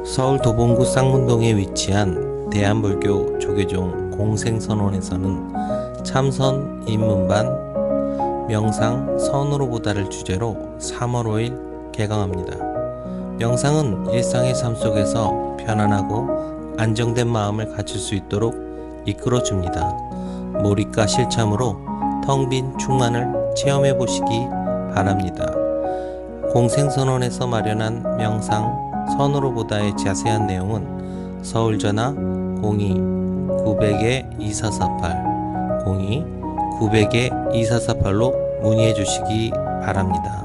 서울 도봉구 쌍문동에 위치한 대한불교 조계종 공생선원에서는 참선 입문반 명상 선으로 보다를 주제로 3월 5일 개강합니다. 명상은 일상의 삶 속에서 편안하고 안정된 마음을 갖출 수 있도록 이끌어줍니다. 몰입과 실참으로 텅 빈 충만을 체험해 보시기 바랍니다. 공생선원에서 마련한 명상 선으로 보다의 자세한 내용은 서울전화 02-900-2448 02-900-2448로 문의해 주시기 바랍니다.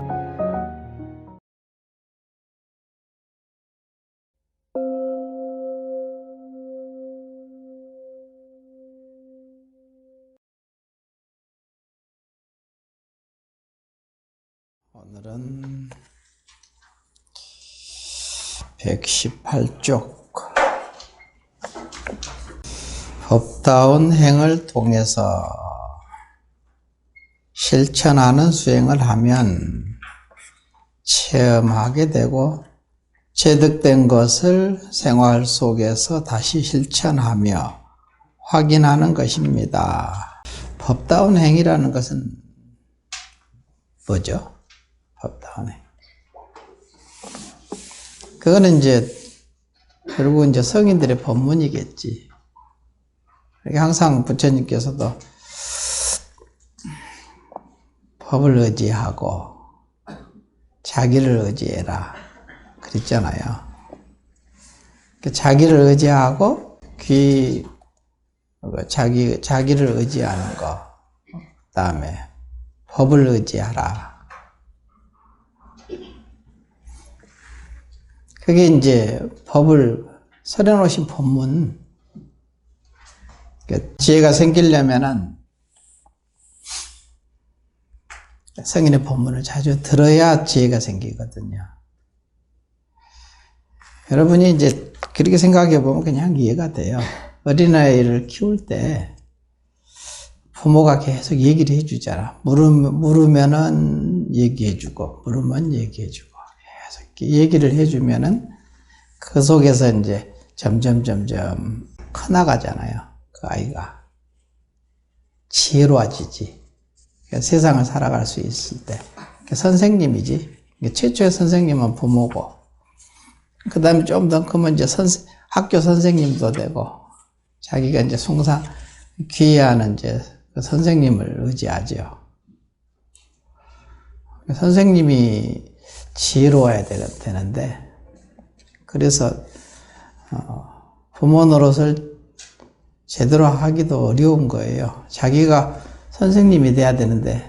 오늘은 118쪽 법다운 행을 통해서 실천하는 수행을 하면 체험하게 되고 체득된 것을 생활 속에서 다시 실천하며 확인하는 것입니다. 법다운 행이라는 것은 뭐죠? 법다운 행. 그거는 이제 결국 이제 성인들의 법문이겠지. 항상 부처님께서도 법을 의지하고 자기를 의지해라 그랬잖아요. 자기를 의지하고 자기를 의지하는 거, 그다음에 법을 의지하라. 그게 이제 법을 설해놓으신 법문. 지혜가 생기려면은 성인의 법문을 자주 들어야 지혜가 생기거든요. 여러분이 이제 그렇게 생각해 보면 그냥 이해가 돼요. 어린아이를 키울 때 부모가 계속 얘기를 해주잖아. 물으면은 얘기해주고, 물으면 얘기해주고. 얘기를 해주면은 그 속에서 이제 점점 커나가잖아요. 그 아이가 지혜로워지지. 그러니까 세상을 살아갈 수 있을 때 선생님이지. 최초의 선생님은 부모고, 그 다음에 좀 더 크면 이제 학교 선생님도 되고, 자기가 이제 귀해하는 이제 그 선생님을 의지하죠. 선생님이 지혜로워야 되는데, 그래서 부모 노릇을 제대로 하기도 어려운 거예요. 자기가 선생님이 돼야 되는데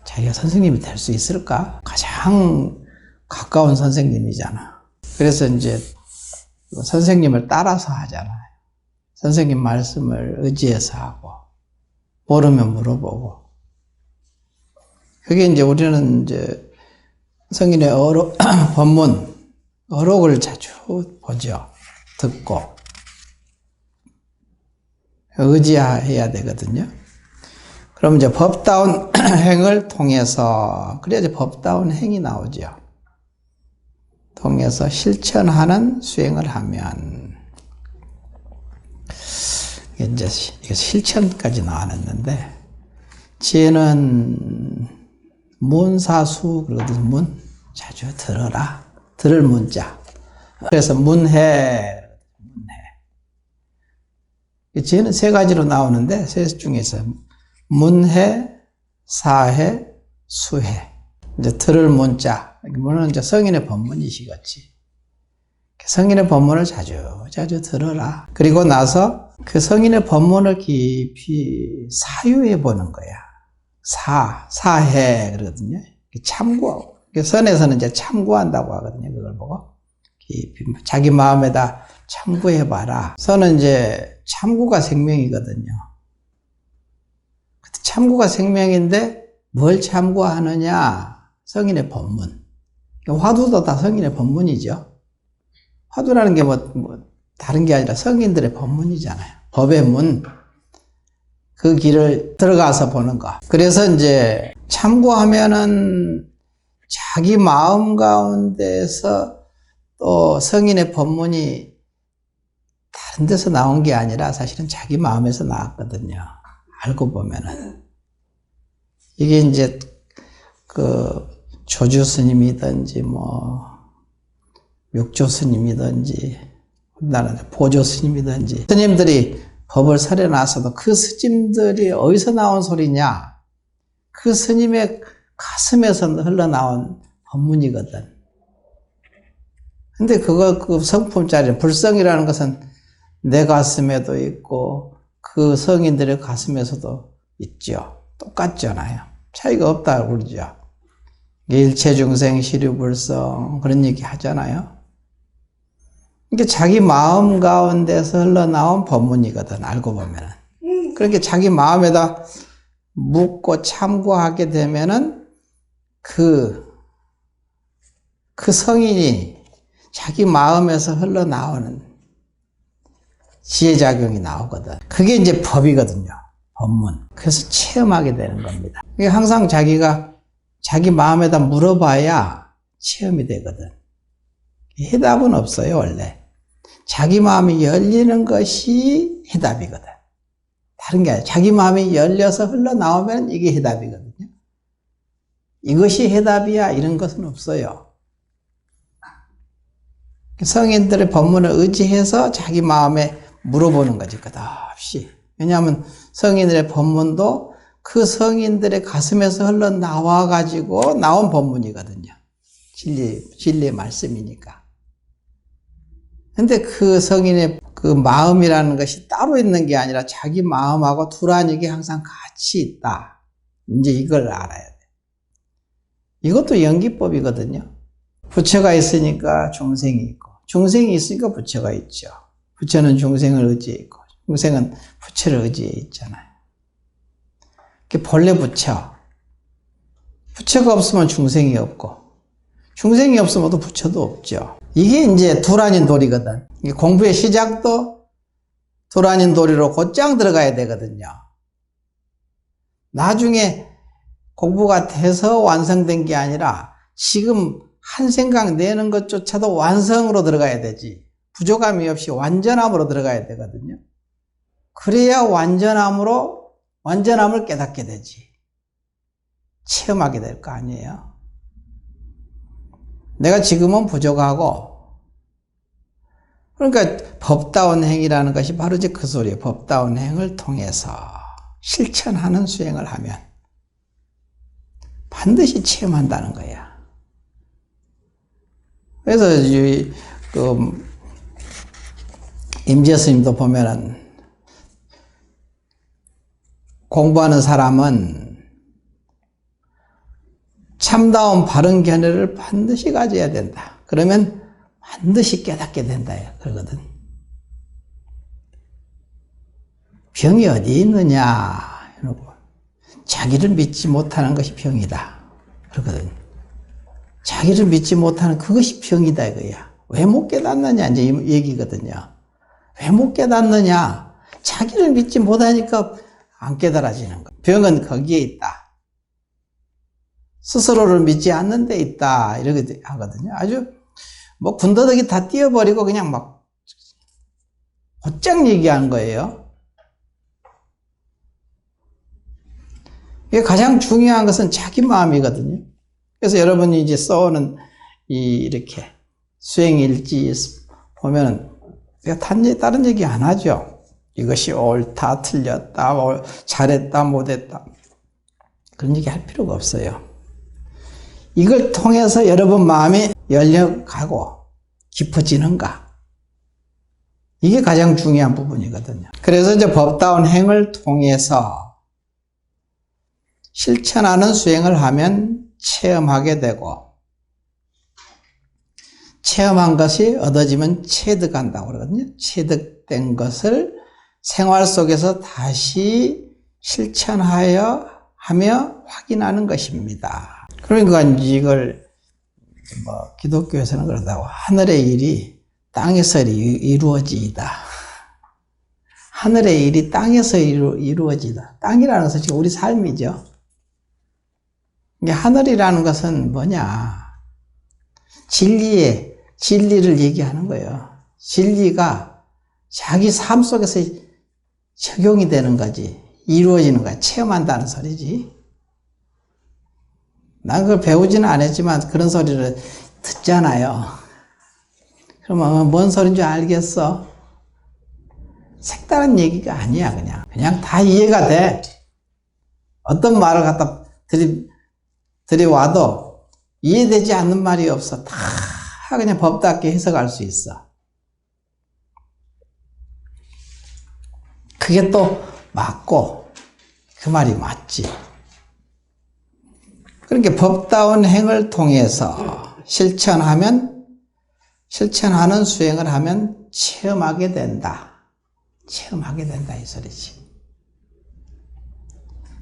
자기가 선생님이 될 수 있을까? 가장 가까운 선생님이잖아. 그래서 이제 선생님을 따라서 하잖아요. 선생님 말씀을 의지해서 하고, 모르면 물어보고. 그게 이제 우리는 이제 성인의 법문, 어록을 자주 보죠. 듣고. 의지해야 되거든요. 그럼 이제 법다운 행을 통해서, 그래야지 법다운 행이 나오죠. 통해서 실천하는 수행을 하면, 이제 실천까지 나왔는데, 지혜는 문사수 그러거든. 문 자주 들어라. 들을 문자. 그래서 문해. 지혜는 세 가지로 나오는데, 세 중에서 문해, 사해, 수해. 이제 들을 문자. 문은 이제 성인의 법문이시겠지. 성인의 법문을 자주 들어라. 그리고 나서 그 성인의 법문을 깊이 사유해 보는 거야. 사해 그러거든요. 참고. 선에서는 이제 참고한다고 하거든요. 그걸 보고 깊이 자기 마음에다 참고해 봐라. 선은 이제 참고가 생명이거든요. 참고가 생명인데 뭘 참고하느냐? 성인의 법문. 화두도 다 성인의 법문이죠. 화두라는 게 다른 게 아니라 성인들의 법문이잖아요. 법의 문. 그 길을 들어가서 보는 거. 그래서 이제 참고하면은 자기 마음 가운데서 또 성인의 법문이 다른 데서 나온 게 아니라 사실은 자기 마음에서 나왔거든요. 알고 보면은. 이게 이제 그 조주 스님이든지 육조 스님이든지 우리나라 보조 스님이든지 스님들이 법을 설해놨어도 그 스님들이 어디서 나온 소리냐? 그 스님의 가슴에서 흘러나온 법문이거든. 근데 그 성품짜리 불성이라는 것은 내 가슴에도 있고 그 성인들의 가슴에서도 있죠. 똑같잖아요. 차이가 없다고 그러죠. 일체중생 시류불성 그런 얘기 하잖아요. 이게 자기 마음 가운데서 흘러나온 법문이거든, 알고 보면은. 그렇게 자기 마음에다 묻고 참고하게 되면은 그 성인이 자기 마음에서 흘러나오는 지혜작용이 나오거든. 그게 이제 법이거든요. 법문. 그래서 체험하게 되는 겁니다. 항상 자기가 자기 마음에다 물어봐야 체험이 되거든. 해답은 없어요, 원래. 자기 마음이 열리는 것이 해답이거든. 다른 게 아니라 자기 마음이 열려서 흘러나오면 이게 해답이거든요. 이것이 해답이야 이런 것은 없어요. 성인들의 법문을 의지해서 자기 마음에 물어보는 거지, 끝없이. 왜냐하면 성인들의 법문도 그 성인들의 가슴에서 흘러나와가지고 나온 법문이거든요. 진리의 말씀이니까. 근데 그 성인의 그 마음이라는 것이 따로 있는 게 아니라 자기 마음하고 두라니게 항상 같이 있다. 이제 이걸 알아야 돼. 이것도 연기법이거든요. 부처가 있으니까 중생이 있고, 중생이 있으니까 부처가 있죠. 부처는 중생을 의지해 있고, 중생은 부처를 의지해 있잖아요. 그게 본래 부처. 부처가 없으면 중생이 없고, 중생이 없으면 또 부처도 없죠. 이게 이제 둘 아닌 돌이거든. 공부의 시작도 둘 아닌 도리로 곧장 들어가야 되거든요. 나중에 공부가 돼서 완성된 게 아니라 지금 한 생각 내는 것조차도 완성으로 들어가야 되지. 부족함이 없이 완전함으로 들어가야 되거든요. 그래야 완전함을 깨닫게 되지. 체험하게 될 거 아니에요. 내가 지금은 부족하고, 그러니까 법다운 행위라는 것이 바로 이제 그 소리예요. 법다운 행을 통해서 실천하는 수행을 하면 반드시 체험한다는 거야. 그래서 임재 스님도 보면은 공부하는 사람은 참다운 바른 견해를 반드시 가져야 된다. 그러면 반드시 깨닫게 된다. 그러거든. 병이 어디 있느냐? 이러고 자기를 믿지 못하는 것이 병이다. 그러거든. 자기를 믿지 못하는 그것이 병이다 이거야. 왜 못 깨닫느냐 이제 이 얘기거든요. 왜 못 깨닫느냐? 자기를 믿지 못하니까 안 깨달아지는 거야. 병은 거기에 있다. 스스로를 믿지 않는 데 있다. 이렇게 하거든요. 아주 군더더기 다 띄워버리고 그냥 막 곧장 얘기하는 거예요. 이게 가장 중요한 것은 자기 마음이거든요. 그래서 여러분이 이제 써오는 이렇게 수행일지 보면은 다른 얘기 안 하죠. 이것이 옳다, 틀렸다, 잘했다, 못했다. 그런 얘기 할 필요가 없어요. 이걸 통해서 여러분 마음이 열려가고 깊어지는가. 이게 가장 중요한 부분이거든요. 그래서 이제 법다운 행을 통해서 실천하는 수행을 하면 체험하게 되고, 체험한 것이 얻어지면 체득한다고 그러거든요. 체득된 것을 생활 속에서 다시 실천하여 하며 확인하는 것입니다. 그러니까 이걸 기독교에서는 그러다고 하늘의 일이 땅에서 이루어지이다. 하늘의 일이 땅에서 이루어지다. 땅이라는 것은 지금 우리 삶이죠. 이게 하늘이라는 것은 뭐냐? 진리의 진리를 얘기하는 거예요. 진리가 자기 삶 속에서 적용이 되는 거지, 이루어지는 거야. 체험한다는 소리지. 난 그걸 배우지는 않았지만 그런 소리를 듣잖아요. 그러면 뭔 소리인 줄 알겠어? 색다른 얘기가 아니야. 그냥 다 이해가 돼. 어떤 말을 갖다 들이와도 이해되지 않는 말이 없어. 다 그냥 법답게 해석할 수 있어. 그게 또 맞고, 그 말이 맞지. 그러니까 법다운 행을 통해서 실천하는 수행을 하면 체험하게 된다. 체험하게 된다, 이 소리지.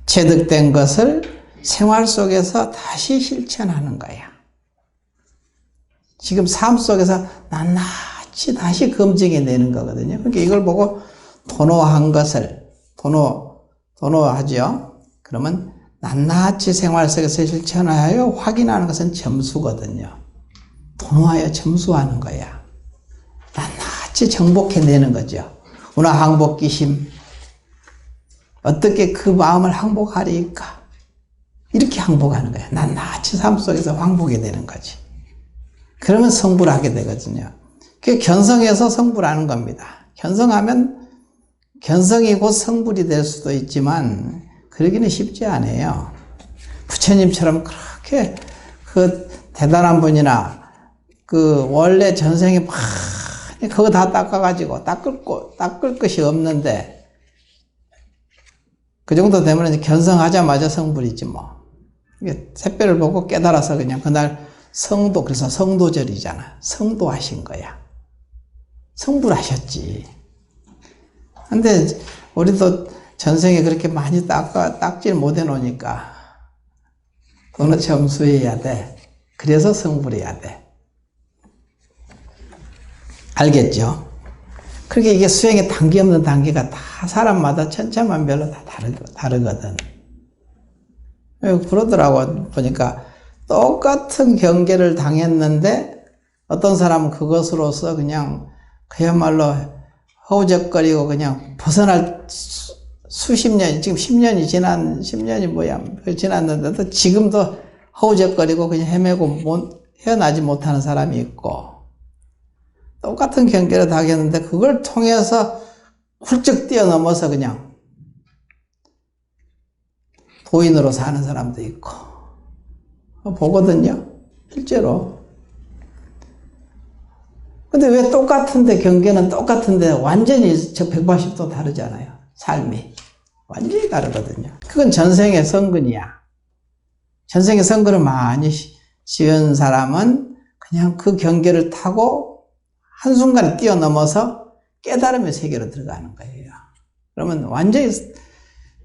체득된 것을 생활 속에서 다시 실천하는 거야. 지금 삶 속에서 낱낱이 다시 검증해내는 거거든요. 그러니까 이걸 보고 도노한 것을, 도노하죠. 그러면 낱낱이 생활 속에서 실천하여 확인하는 것은 점수거든요. 도노하여 점수하는 거야. 낱낱이 정복해내는 거죠. 운하 항복기심. 어떻게 그 마음을 항복하리까? 이렇게 항복하는 거야. 낱낱이 삶 속에서 항복이 되는 거지. 그러면 성불을 하게 되거든요. 그게 견성해서 성불하는 겁니다. 견성이 곧 성불이 될 수도 있지만 그러기는 쉽지 않아요. 부처님처럼 그렇게 그 대단한 분이나 그 원래 전생에 많이 그거 다 닦아가지고 닦을 것이 없는데 그 정도 되면 이제 견성하자마자 성불이지 뭐. 이게 새별을 보고 깨달아서 그냥 그날 그래서 성도절이잖아. 성도하신 거야. 성불하셨지. 근데 우리도 전생에 그렇게 많이 닦질 못해 놓으니까 돈을 점수해야 돼. 그래서 성불해야 돼. 알겠죠? 그렇게 이게 수행의 단계 없는 단계가 다 사람마다 천차만별로 다 다르거든. 그러더라고. 보니까 똑같은 경계를 당했는데 어떤 사람은 그것으로서 그냥 그야말로 허우적거리고 그냥 벗어날 수십 년, 지금 10년이 뭐야, 지났는데도 지금도 허우적거리고 그냥 헤매고 헤어나지 못하는 사람이 있고, 똑같은 경계를 당했는데 그걸 통해서 훌쩍 뛰어넘어서 그냥 도인으로 사는 사람도 있고, 보거든요, 실제로. 근데 왜 똑같은데, 경계는 똑같은데 완전히 저 180도 다르잖아요. 삶이. 완전히 다르거든요. 그건 전생의 성근이야. 전생의 성근을 많이 지은 사람은 그냥 그 경계를 타고 한순간에 뛰어넘어서 깨달음의 세계로 들어가는 거예요. 그러면 완전히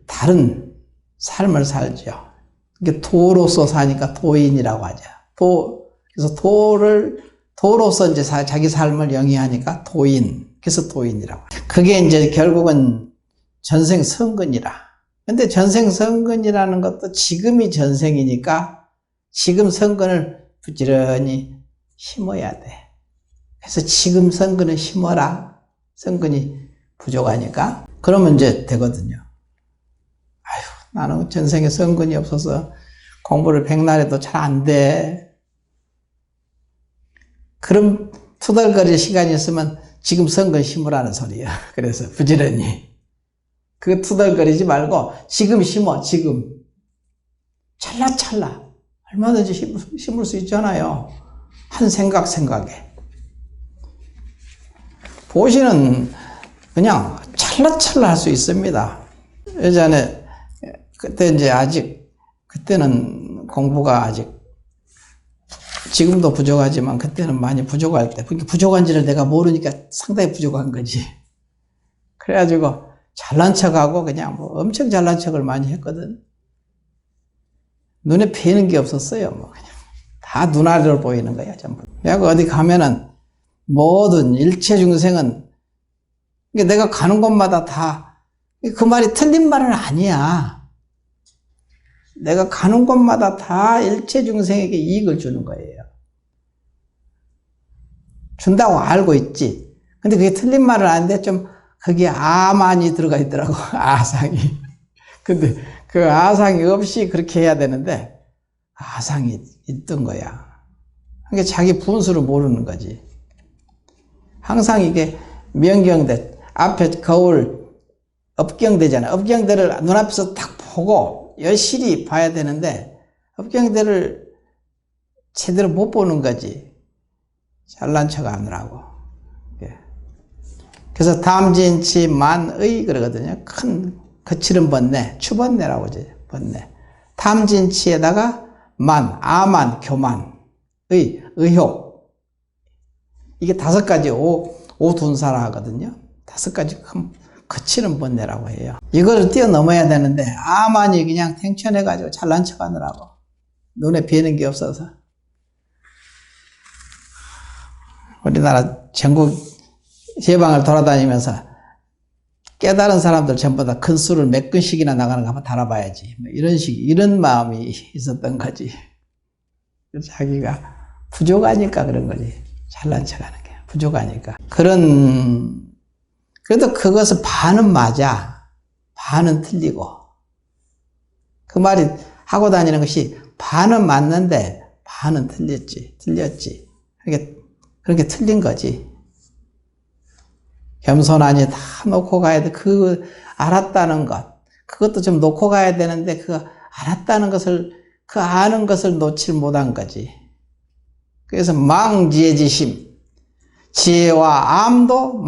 다른 삶을 살죠. 이게 도로서 사니까 도인이라고 하죠. 그래서 도로서 이제 자기 삶을 영위하니까 도인. 그래서 도인이라고. 그게 이제 결국은 전생 성근이라. 근데 전생 성근이라는 것도 지금이 전생이니까 지금 성근을 부지런히 심어야 돼. 그래서 지금 성근을 심어라. 성근이 부족하니까. 그러면 이제 되거든요. 아휴, 나는 전생에 성근이 없어서 공부를 백날 해도 잘 안 돼. 그럼 투덜거릴 시간이 있으면 지금 성근 심으라는 소리야. 그래서 부지런히. 그거 투덜거리지 말고 지금 심어, 지금. 찰나찰나. 얼마든지 심을 수 있잖아요. 한 생각에. 보시는 그냥 찰나찰나 할 수 있습니다. 예전에, 그때 이제 그때는 공부가 아직, 지금도 부족하지만 그때는 많이 부족할 때, 그러니까 부족한지를 내가 모르니까 상당히 부족한 거지. 그래가지고 잘난 척하고 그냥 뭐 엄청 잘난 척을 많이 했거든. 눈에 뵈는 게 없었어요. 뭐 그냥 다 눈알로 보이는 거야, 전부. 내가 어디 가면은 모든 일체 중생은, 그러니까 내가 가는 곳마다 다, 그 말이 틀린 말은 아니야. 내가 가는 곳마다 다 일체 중생에게 이익을 주는 거예요. 준다고 알고 있지. 근데 그게 틀린 말은 아닌데 좀 거기에 아만이 들어가 있더라고. 아상이. 근데 그 아상이 없이 그렇게 해야 되는데 아상이 있던 거야. 그게 자기 분수를 모르는 거지. 항상 이게 명경대 앞에 거울 업경대잖아. 업경대를 눈앞에서 딱 보고 여실히 봐야 되는데 업경대를 제대로 못 보는 거지. 잘난 척 하느라고. 그래서 담진치 만의 그러거든요. 큰 거칠은 번뇌, 추번뇌라고 하죠. 번뇌. 담진치에다가 만, 아만, 교만, 의욕. 이게 5가지 오둔사라 하거든요. 5가지 큰 거칠은 번뇌라고 해요. 이걸 뛰어넘어야 되는데 아만이 그냥 탱천해가지고 잘난 척 하느라고. 눈에 뵈는 게 없어서. 우리나라 전국 제방을 돌아다니면서 깨달은 사람들 전부 다 큰 술을 몇 근씩이나 나가는 거 한번 달아봐야지. 뭐 이런 마음이 있었던 거지. 자기가 부족하니까 그런 거지. 잘난 척 하는 게. 부족하니까. 그래도 그것은 반은 맞아. 반은 틀리고. 그 말이 하고 다니는 것이 반은 맞는데 반은 틀렸지. 그렇게 틀린 거지. 겸손하니 다 놓고 가야 돼. 알았다는 것. 그것도 좀 놓고 가야 되는데, 알았다는 것을, 아는 것을 놓지 못한 거지. 그래서 망지혜지심. 지혜와 암도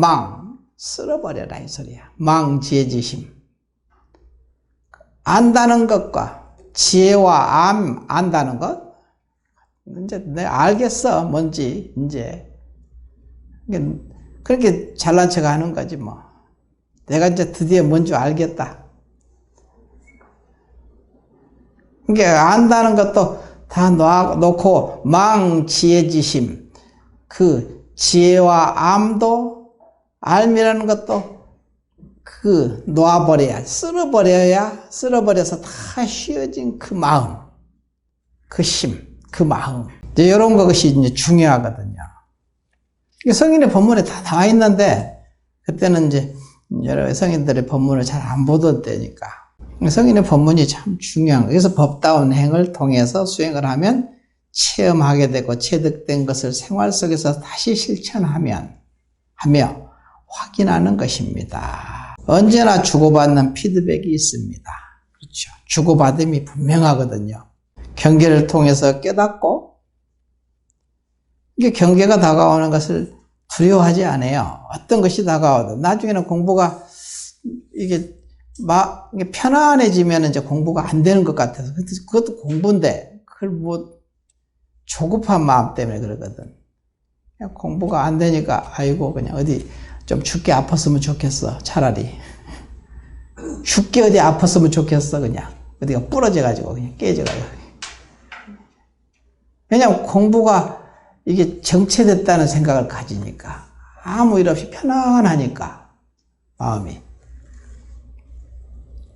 쓸어버려라, 이 소리야. 망지혜지심. 안다는 것과 지혜와 안다는 것? 이제 내가 알겠어, 뭔지, 이제. 그렇게 잘난 척 하는 거지, 뭐. 내가 이제 드디어 뭔지 알겠다. 그러니까 안다는 것도 다 놓고 망지혜지심. 그 지혜와 암도 알미라는 것도 놓아버려야, 쓸어버려서 다 쉬어진 그 마음, 그 심, 그 마음. 이제 이런 것이 이제 중요하거든요. 성인의 법문에 다 나와 있는데, 그때는 이제 여러 성인들의 법문을 잘 안 보던 때니까. 성인의 법문이 참 중요한 거예요. 그래서 법다운 행을 통해서 수행을 하면 체험하게 되고 체득된 것을 생활 속에서 다시 실천하며 확인하는 것입니다. 언제나 주고받는 피드백이 있습니다. 그렇죠. 주고받음이 분명하거든요. 경계를 통해서 깨닫고, 이게 경계가 다가오는 것을 두려워하지 않아요. 어떤 것이 다가와도. 나중에는 공부가, 이게 편안해지면 이제 공부가 안 되는 것 같아서. 그것도 공부인데, 그걸 조급한 마음 때문에 그러거든. 그냥 공부가 안 되니까, 아이고, 그냥 어디 좀 죽게 아팠으면 좋겠어, 차라리. 죽게 어디 아팠으면 좋겠어, 그냥. 어디가 부러져가지고, 그냥 깨져가지고. 왜냐면 공부가 이게 정체됐다는 생각을 가지니까. 아무 일 없이 편안하니까, 마음이.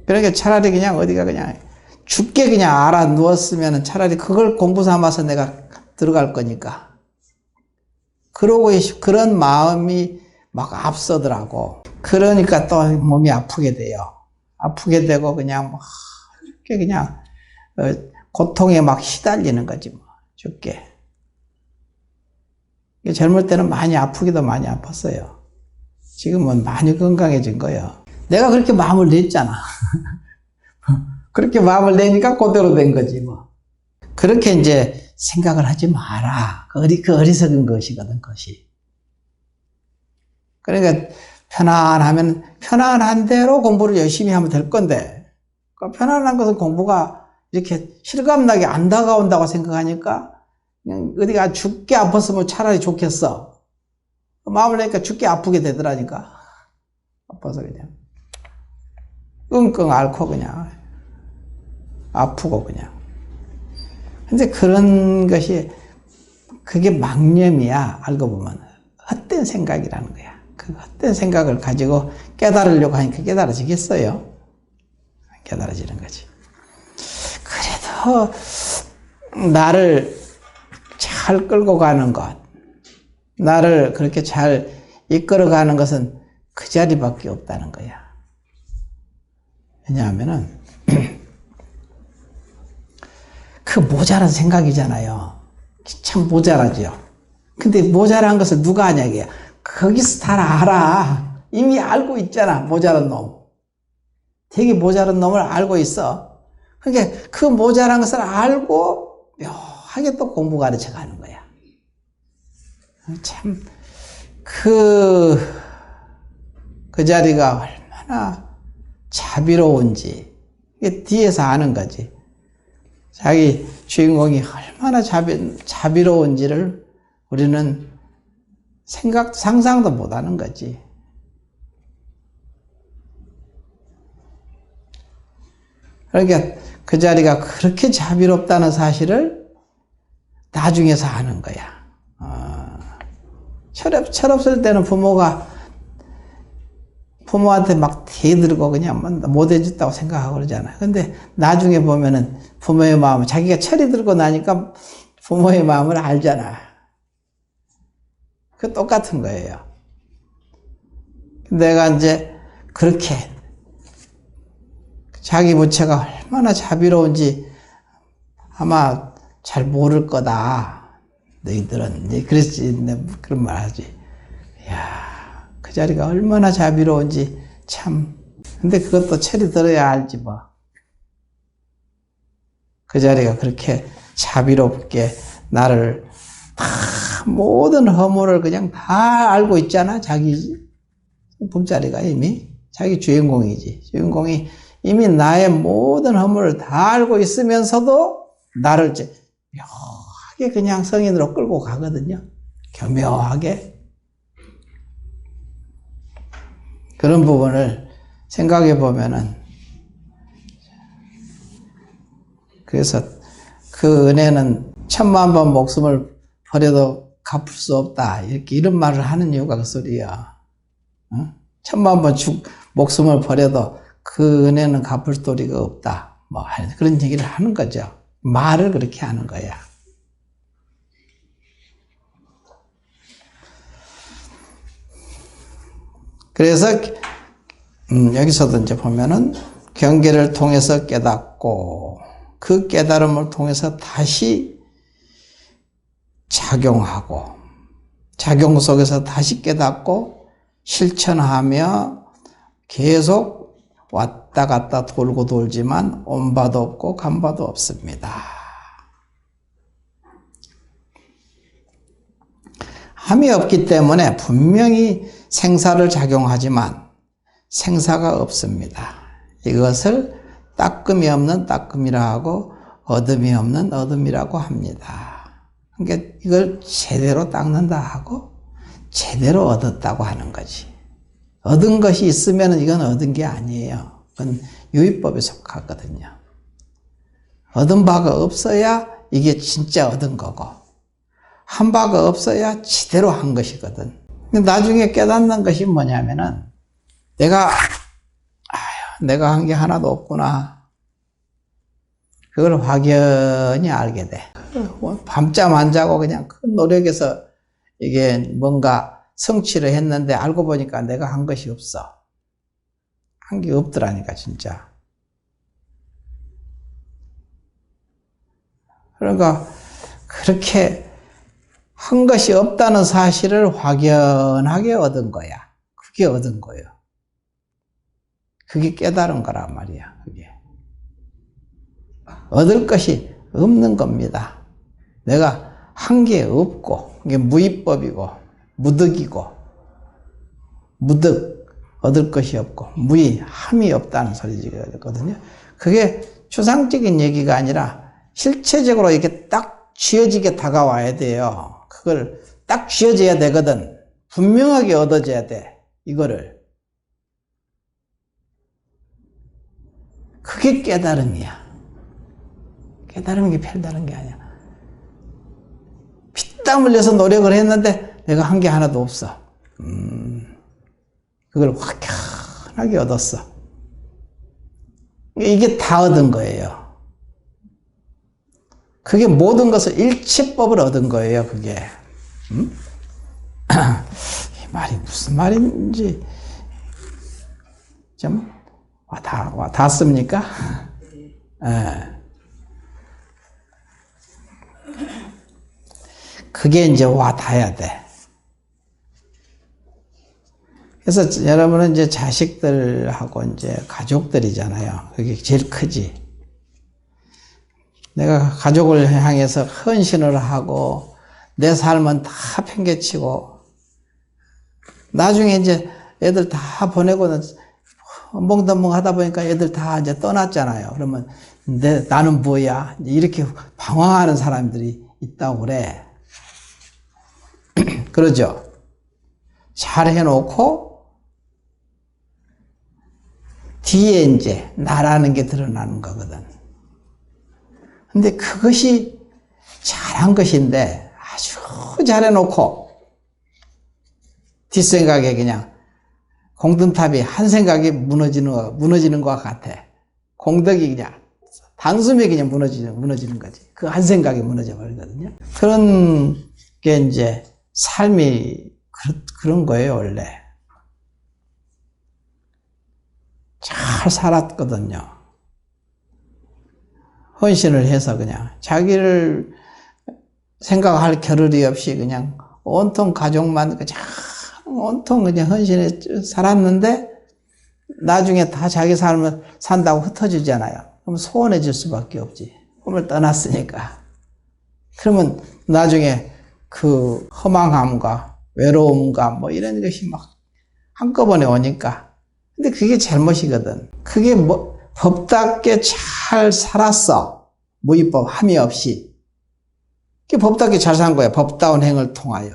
그러니까 차라리 그냥 어디가 그냥 죽게 그냥 알아 누웠으면 차라리 그걸 공부 삼아서 내가 들어갈 거니까. 그러고 그런 마음이 막 앞서더라고. 그러니까 또 몸이 아프게 돼요. 아프게 되고 그냥 이렇게 그냥 고통에 막 시달리는 거지 뭐. 죽게. 젊을 때는 많이 아프기도 많이 아팠어요. 지금은 많이 건강해진 거예요. 내가 그렇게 마음을 냈잖아. 그렇게 마음을 내니까 그대로 된 거지 뭐. 그렇게 이제 생각을 하지 마라. 그 어리석은 것이거든, 그것이. 그러니까 편안한 대로 공부를 열심히 하면 될 건데, 그 편안한 것은 공부가 이렇게 실감나게 안 다가온다고 생각하니까 그냥 어디가 죽게 아팠으면 차라리 좋겠어. 마음을 내니까 죽게 아프게 되더라니까. 아파서 그냥 끙끙 앓고 그냥 아프고 그냥. 근데 그런 것이 그게 망념이야. 알고 보면 헛된 생각이라는 거야. 그 헛된 생각을 가지고 깨달으려고 하니까 깨달아지겠어요? 깨달아지는 거지. 그래도 나를 잘 끌고 가는 것, 나를 그렇게 잘 이끌어가는 것은 그 자리밖에 없다는 거야. 왜냐하면은 그 모자란 생각이잖아요. 참 모자라죠. 근데 모자란 것을 누가 하냐 이게. 거기서 다 알아. 이미 알고 있잖아. 모자란 놈. 되게 모자란 놈을 알고 있어. 그러니까 그 모자란 것을 알고 묘하게 또 공부 가르쳐 가는 거야. 참 그 자리가 얼마나 자비로운지 이게 뒤에서 아는 거지. 자기 주인공이 얼마나 자비로운지를 우리는 상상도 못 하는 거지. 그러니까 그 자리가 그렇게 자비롭다는 사실을 나중에서 아는 거야. 철없을 때는 부모한테 막 대들고 그냥 못 해줬다고 생각하고 그러잖아. 근데 나중에 보면은 부모의 마음을 자기가 철이 들고 나니까 부모의 마음을 알잖아. 그 똑같은 거예요. 내가 이제 그렇게 자기 부처가 얼마나 자비로운지 아마 잘 모를 거다. 너희들은 이제 그랬지. 그런 말 하지. 이야, 그 자리가 얼마나 자비로운지 참. 근데 그것도 철이 들어야 알지 뭐. 그 자리가 그렇게 자비롭게 나를 다 모든 허물을 그냥 다 알고 있잖아. 자기 품자리가 이미 자기 주인공이지. 주인공이 이미 나의 모든 허물을 다 알고 있으면서도 나를 이제 묘하게 그냥 성인으로 끌고 가거든요. 교묘하게. 그런 부분을 생각해 보면은 그래서 그 은혜는 10,000,000번 목숨을 버려도 갚을 수 없다. 이런 말을 하는 이유가 그 소리야. 10,000,000번 목숨을 버려도 그 은혜는 갚을 도리가 없다. 뭐 그런 얘기를 하는 거죠. 말을 그렇게 하는 거야. 그래서 여기서도 이제 보면은 경계를 통해서 깨닫고 그 깨달음을 통해서 다시 작용하고 작용 속에서 다시 깨닫고 실천하며 계속 왔다 갔다 돌고 돌지만 온 바도 없고 간 바도 없습니다. 함이 없기 때문에 분명히 생사를 작용하지만 생사가 없습니다. 이것을 따끔이 없는 따끔이라 하고 어둠이 없는 어둠이라고 합니다. 그러니까 이걸 제대로 닦는다 하고 제대로 얻었다고 하는 거지. 얻은 것이 있으면 이건 얻은 게 아니에요. 그건 유의법에 속하거든요. 얻은 바가 없어야 이게 진짜 얻은 거고 한 바가 없어야 지대로 한 것이거든. 근데 나중에 깨닫는 것이 뭐냐면은 내가 한 게 하나도 없구나. 그걸 확연히 알게 돼. 밤잠 안 자고 그냥 큰 노력해서 이게 뭔가 성취를 했는데 알고 보니까 내가 한 것이 없어. 한 게 없더라니까 진짜. 그러니까 그렇게 한 것이 없다는 사실을 확연하게 얻은 거야. 그게 얻은 거예요. 그게 깨달은 거란 말이야. 그게 얻을 것이 없는 겁니다. 내가 한 게 없고 이게 무위법이고 무득이고 무득 얻을 것이 없고 무위 함이 없다는 소리거든요. 그게 추상적인 얘기가 아니라 실체적으로 이렇게 딱 쥐어지게 다가와야 돼요. 그걸 딱 쥐어져야 되거든. 분명하게 얻어져야 돼. 이거를. 그게 깨달음이야. 깨달음이 별다른 게 아니야. 피땀 흘려서 노력을 했는데 내가 한 게 하나도 없어. 그걸 확연하게 얻었어. 이게 다 얻은 거예요. 그게 모든 것을 일치법을 얻은 거예요. 그게. 이 말이 무슨 말인지 좀 닿습니까? 예. 그게 이제 닿아야 돼. 그래서 여러분은 이제 자식들하고 이제 가족들이잖아요. 그게 제일 크지. 내가 가족을 향해서 헌신을 하고 내 삶은 다 팽개치고 나중에 이제 애들 다 보내고는 멍덩멍 하다 보니까 애들 다 이제 떠났잖아요. 그러면 나는 뭐야? 이렇게 방황하는 사람들이 있다고 그래. 그러죠? 잘 해놓고 뒤에 이제 나라는 게 드러나는 거거든. 근데 그것이 잘한 것인데 아주 잘해놓고 뒷생각에 그냥 공든탑이 한 생각에 무너지는 것 같아. 공덕이 그냥 단숨에 그냥 무너지는 거지. 그 한 생각이 무너져 버리거든요. 그런 게 이제 삶이 그런 거예요, 원래. 잘 살았거든요. 헌신을 해서 그냥 자기를 생각할 겨를이 없이 그냥 온통 가족만 온통 그냥 헌신해 살았는데 나중에 다 자기 삶을 산다고 흩어지잖아요. 그럼 소원해질 수밖에 없지. 꿈을 떠났으니까. 그러면 나중에 그 허망함과 외로움과 뭐 이런 것이 막 한꺼번에 오니까. 근데 그게 잘못이거든. 그게 뭐 법답게 잘 살았어. 무위법 함이 없이. 그게 법답게 잘 산 거야. 법다운 행을 통하여.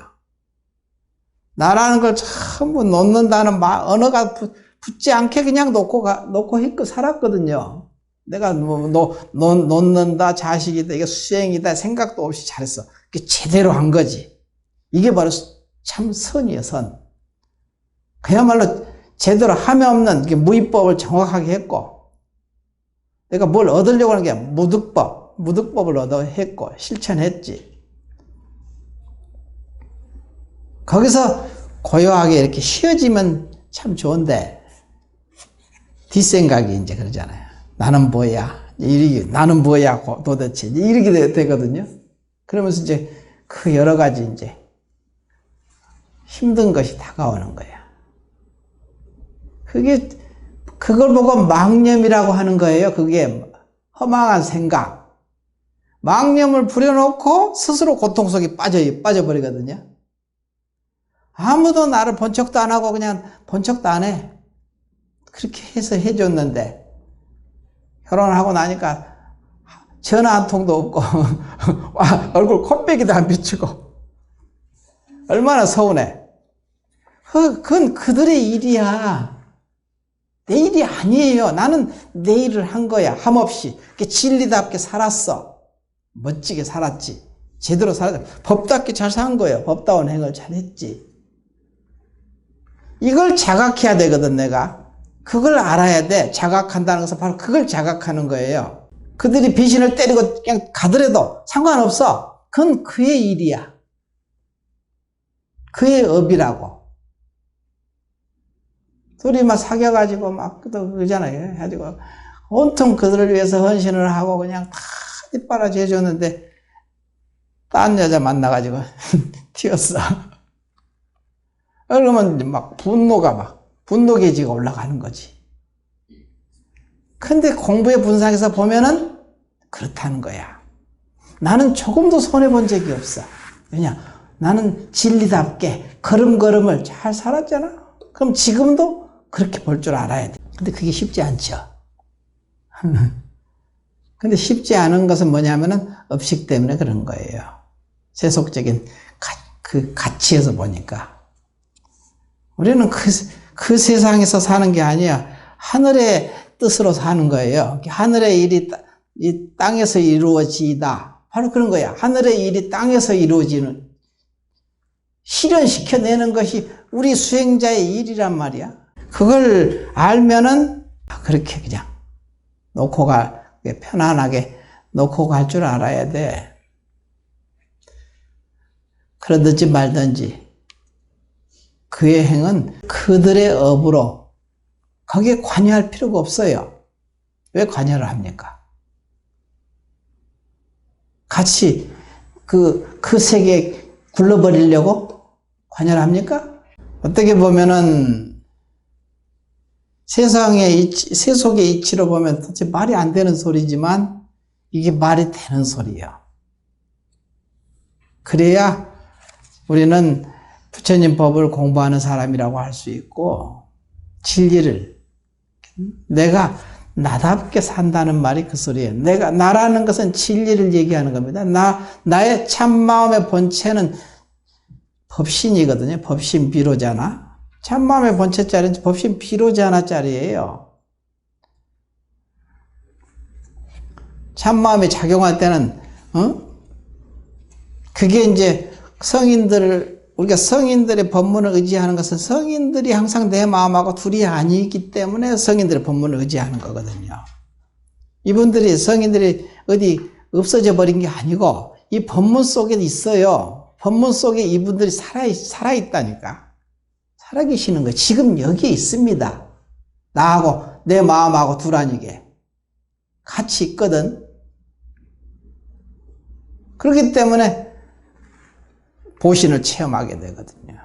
나라는 걸 전부 놓는다는 언어가 붙지 않게 그냥 놓고 했고 살았거든요. 내가 놓는다, 자식이다, 이게 수행이다 생각도 없이 잘했어. 그게 제대로 한 거지. 이게 바로 참 선이에요, 선. 그야말로 제대로 함이 없는 무위법을 정확하게 했고, 내가 뭘 얻으려고 하는 게 무득법을 했고, 실천했지. 거기서 고요하게 이렇게 쉬어지면 참 좋은데, 뒷생각이 이제 그러잖아요. 나는 뭐야? 나는 뭐야? 도대체. 이렇게 되거든요. 그러면서 이제 그 여러 가지 이제 힘든 것이 다가오는 거야. 그걸 보고 망념이라고 하는 거예요. 그게 허망한 생각. 망념을 부려놓고 스스로 고통 속에 빠져버리거든요. 아무도 나를 본 척도 안 하고 그냥 본 척도 안 해. 그렇게 해서 해줬는데, 결혼하고 나니까 전화 한 통도 없고, 얼굴 콧배기도 안 비추고, 얼마나 서운해. 그건 그들의 일이야. 내 일이 아니에요. 나는 내 일을 한 거야. 함없이. 진리답게 살았어. 멋지게 살았지. 제대로 살았지. 법답게 잘 산 거예요. 법다운 행을 잘 했지. 이걸 자각해야 되거든, 내가. 그걸 알아야 돼. 자각한다는 것은 바로 그걸 자각하는 거예요. 그들이 배신을 때리고 그냥 가더라도 상관없어. 그건 그의 일이야. 그의 업이라고. 둘이 막 사귀어가지고 막 그러잖아요. 해가지고 온통 그들을 위해서 헌신을 하고 그냥 다 뒷바라지 해줬는데 딴 여자 만나가지고 튀었어. 그러면 막 분노 계지가 올라가는 거지. 근데 공부의 분상에서 보면은 그렇다는 거야. 나는 조금도 손해본 적이 없어. 왜냐? 나는 진리답게 걸음걸음을 잘 살았잖아. 그럼 지금도 그렇게 볼 줄 알아야 돼. 근데 그게 쉽지 않죠. 근데 쉽지 않은 것은 뭐냐면은 업식 때문에 그런 거예요. 세속적인 그 가치에서 보니까. 우리는 그 세상에서 사는 게 아니야. 하늘의 뜻으로 사는 거예요. 하늘의 일이 이 땅에서 이루어지다. 바로 그런 거야. 하늘의 일이 땅에서 이루어지는, 실현시켜내는 것이 우리 수행자의 일이란 말이야. 그걸 알면은 그렇게 그냥 편안하게 놓고 갈 줄 알아야 돼. 그러든지 말든지 그의 행은 그들의 업으로 거기에 관여할 필요가 없어요. 왜 관여를 합니까? 같이 그 세계에 굴러버리려고 관여를 합니까? 어떻게 보면은 세속의 이치로 보면 도대체 말이 안 되는 소리지만 이게 말이 되는 소리예요. 그래야 우리는 부처님 법을 공부하는 사람이라고 할 수 있고 진리를 내가 나답게 산다는 말이 그 소리예요. 나라는 것은 진리를 얘기하는 겁니다. 나의 참마음의 본체는 법신이거든요. 법신 비로자나. 참마음의 본체짜리는 법신 비로자나짜리예요. 참마음이 작용할 때는, 그게 이제 우리가 성인들의 법문을 의지하는 것은 성인들이 항상 내 마음하고 둘이 아니기 때문에 성인들의 법문을 의지하는 거거든요. 성인들이 어디 없어져 버린 게 아니고 이 법문 속에 있어요. 법문 속에 이분들이 살아있다니까. 살아계시는 거예요. 지금 여기에 있습니다. 나하고 내 마음하고 둘 아니게. 같이 있거든. 그렇기 때문에 보신을 체험하게 되거든요.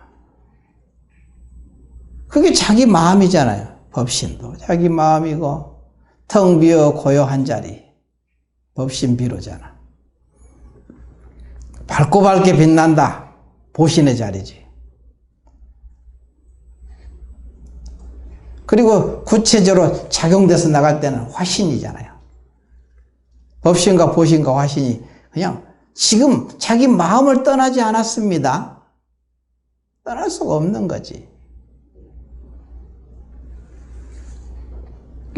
그게 자기 마음이잖아요. 법신도 자기 마음이고 텅 비어 고요한 자리 법신 비로잖아. 밝고 밝게 빛난다. 보신의 자리지. 그리고 구체적으로 작용돼서 나갈 때는 화신이잖아요. 법신과 보신과 화신이 그냥 지금 자기 마음을 떠나지 않았습니다. 떠날 수가 없는 거지.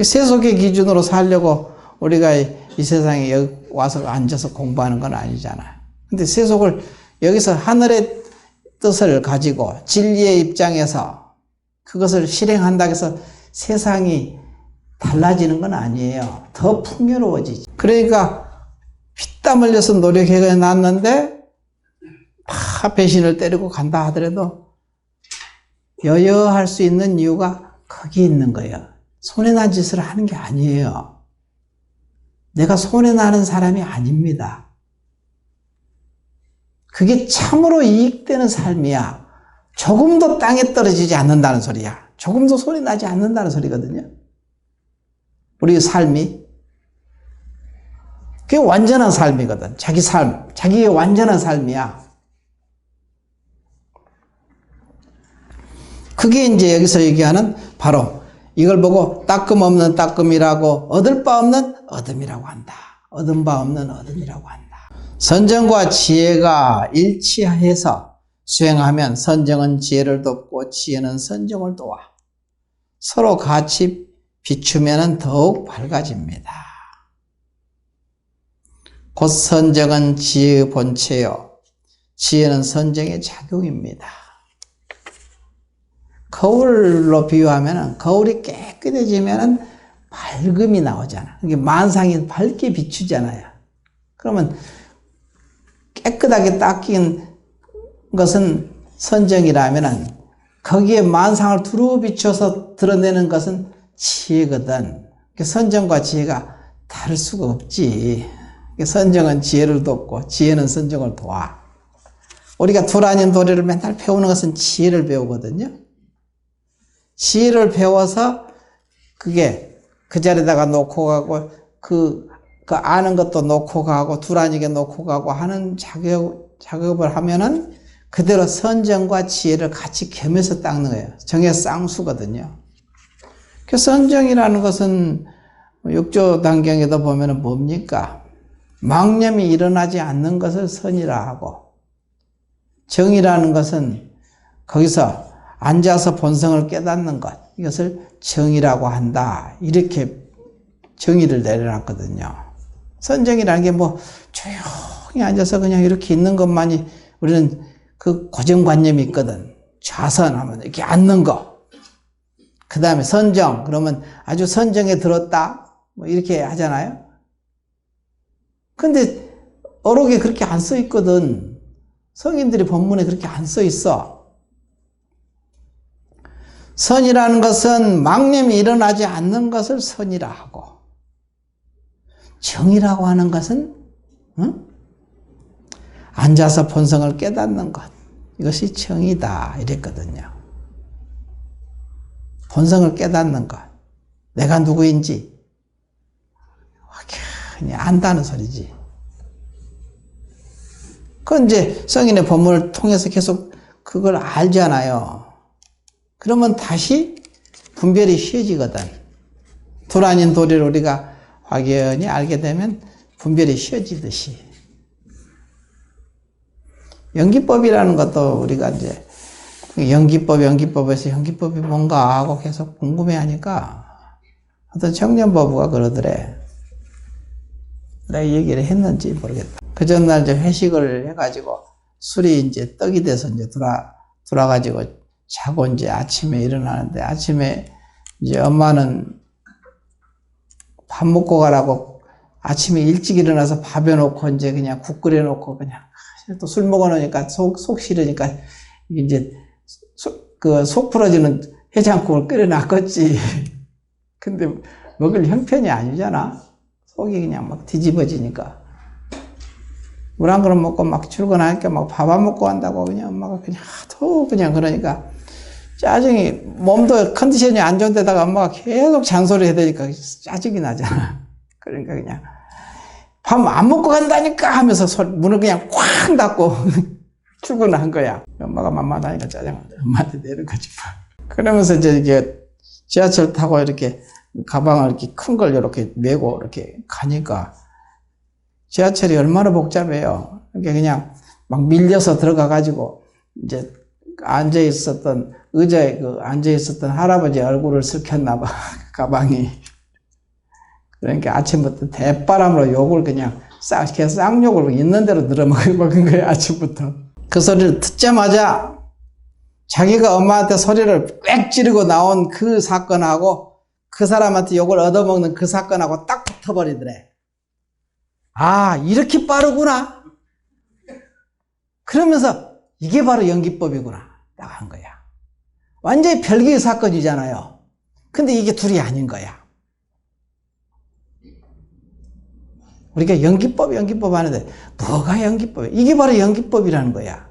세속의 기준으로 살려고 우리가 이 세상에 여기 와서 앉아서 공부하는 건 아니잖아요. 근데 세속을 여기서 하늘의 뜻을 가지고 진리의 입장에서 그것을 실행한다고 해서 세상이 달라지는 건 아니에요. 더 풍요로워지지. 그러니까 피땀 흘려서 노력해 놨는데 다 배신을 때리고 간다 하더라도 여여할 수 있는 이유가 거기 있는 거예요. 손해난 짓을 하는 게 아니에요. 내가 손해나는 사람이 아닙니다. 그게 참으로 이익되는 삶이야. 조금도 땅에 떨어지지 않는다는 소리야. 조금도 손해나지 않는다는 소리거든요. 우리 삶이. 그게 완전한 삶이거든. 자기 삶. 자기의 완전한 삶이야. 그게 이제 여기서 얘기하는 바로 이걸 보고 따끔 없는 따끔이라고 얻을 바 없는 얻음이라고 한다. 얻은 바 없는 얻음이라고 한다. 선정과 지혜가 일치해서 수행하면 선정은 지혜를 돕고 지혜는 선정을 도와. 서로 같이 비추면 더욱 밝아집니다. 곧 선정은 지혜의 본체요. 지혜는 선정의 작용입니다. 거울로 비유하면 거울이 깨끗해지면 밝음이 나오잖아. 이게 만상이 밝게 비추잖아요. 그러면 깨끗하게 닦인 것은 선정이라면 거기에 만상을 두루 비춰서 드러내는 것은 지혜거든. 선정과 지혜가 다를 수가 없지. 선정은 지혜를 돕고 지혜는 선정을 도와. 우리가 둘 아닌 도리를 맨날 배우는 것은 지혜를 배우거든요. 지혜를 배워서 그게 그 자리에다가 놓고 가고 그 아는 것도 놓고 가고 둘 아니게 놓고 가고 하는 작업을 하면은 그대로 선정과 지혜를 같이 겸해서 닦는 거예요. 정의 쌍수거든요. 그 선정이라는 것은 육조 단경에도 보면은 뭡니까? 망념이 일어나지 않는 것을 선이라 하고, 정이라는 것은 거기서 앉아서 본성을 깨닫는 것, 이것을 정이라고 한다. 이렇게 정의를 내려놨거든요. 선정이라는 게 뭐 조용히 앉아서 그냥 이렇게 있는 것만이 우리는 그 고정관념이 있거든. 좌선하면 이렇게 앉는 거. 그 다음에 선정, 그러면 아주 선정에 들었다. 뭐 이렇게 하잖아요. 근데 어록에 그렇게 안 써 있거든. 성인들이 법문에 그렇게 안 써 있어. 선이라는 것은 망념이 일어나지 않는 것을 선이라 하고, 정이라고 하는 것은 앉아서 본성을 깨닫는 것, 이것이 정이다 이랬거든요. 본성을 깨닫는 것, 내가 누구인지 확연히 안다는 소리지. 그건 이제 성인의 법문을 통해서 계속 그걸 알잖아요. 그러면 다시 분별이 쉬워지거든. 둘 아닌 도리를 우리가 확연히 알게 되면 분별이 쉬워지듯이. 연기법이라는 것도 우리가 이제 연기법에서 연기법이 뭔가 하고 계속 궁금해하니까 어떤 청년법부가 그러더래. 내가 얘기를 했는지 모르겠다. 그 전날 이제 회식을 해가지고 술이 이제 떡이 돼서 이제 돌아가지고 자고 이제 아침에 일어나는데, 아침에 이제 엄마는 밥 먹고 가라고 아침에 일찍 일어나서 밥 해놓고 이제 그냥 국 끓여놓고 그냥 또 술 먹어놓으니까 속 싫으니까 이제 속 풀어지는 해장국을 끓여놨겠지. 근데 먹을 형편이 아니잖아. 속이 그냥 막 뒤집어지니까. 물 한 그릇 먹고 막 출근하니까 막 밥 안 먹고 간다고 그냥 엄마가 그냥 하도 그냥 그러니까 짜증이, 몸도 컨디션이 안 좋은 데다가 엄마가 계속 잔소리 해야 되니까 짜증이 나잖아. 그러니까 그냥 밥 안 먹고 간다니까 하면서 문을 그냥 쾅 닫고 출근을 한 거야. 엄마가 만만하니까 짜증난다. 엄마한테 내는 거지. 그러면서 이제 이게 지하철 타고 이렇게 가방을 이렇게 큰 걸 이렇게 메고 이렇게 가니까 지하철이 얼마나 복잡해요. 그러니까 그냥 막 밀려서 들어가가지고 이제 앉아있었던 의자에 앉아있었던 할아버지 얼굴을 스쳤나 봐. 가방이. 그러니까 아침부터 대바람으로 욕을 그냥 쌍욕을 있는 대로 늘어먹은 거예요. 아침부터. 그 소리를 듣자마자 자기가 엄마한테 소리를 꽥 지르고 나온 그 사건하고 그 사람한테 욕을 얻어먹는 그 사건하고 딱 붙어버리더래. 아, 이렇게 빠르구나. 그러면서 이게 바로 연기법이구나. 딱 한 거야. 완전히 별개의 사건이잖아요. 근데 이게 둘이 아닌 거야. 우리가 연기법 하는데 뭐가 연기법이야? 이게 바로 연기법이라는 거야.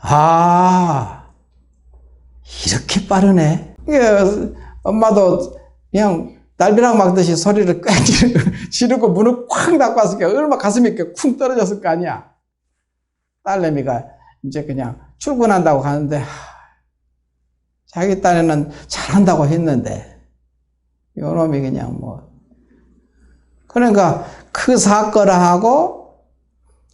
아, 이렇게 빠르네. 이게 엄마도 그냥 날벼락 막듯이 소리를 꽉 지르고 문을 쾅 닫고 왔으니까 얼마나 가슴이 이렇게 쿵 떨어졌을 거 아니야. 딸내미가 이제 그냥 출근한다고 가는데 자기 딴에는 잘한다고 했는데 요놈이 그냥 그러니까 그 사건하고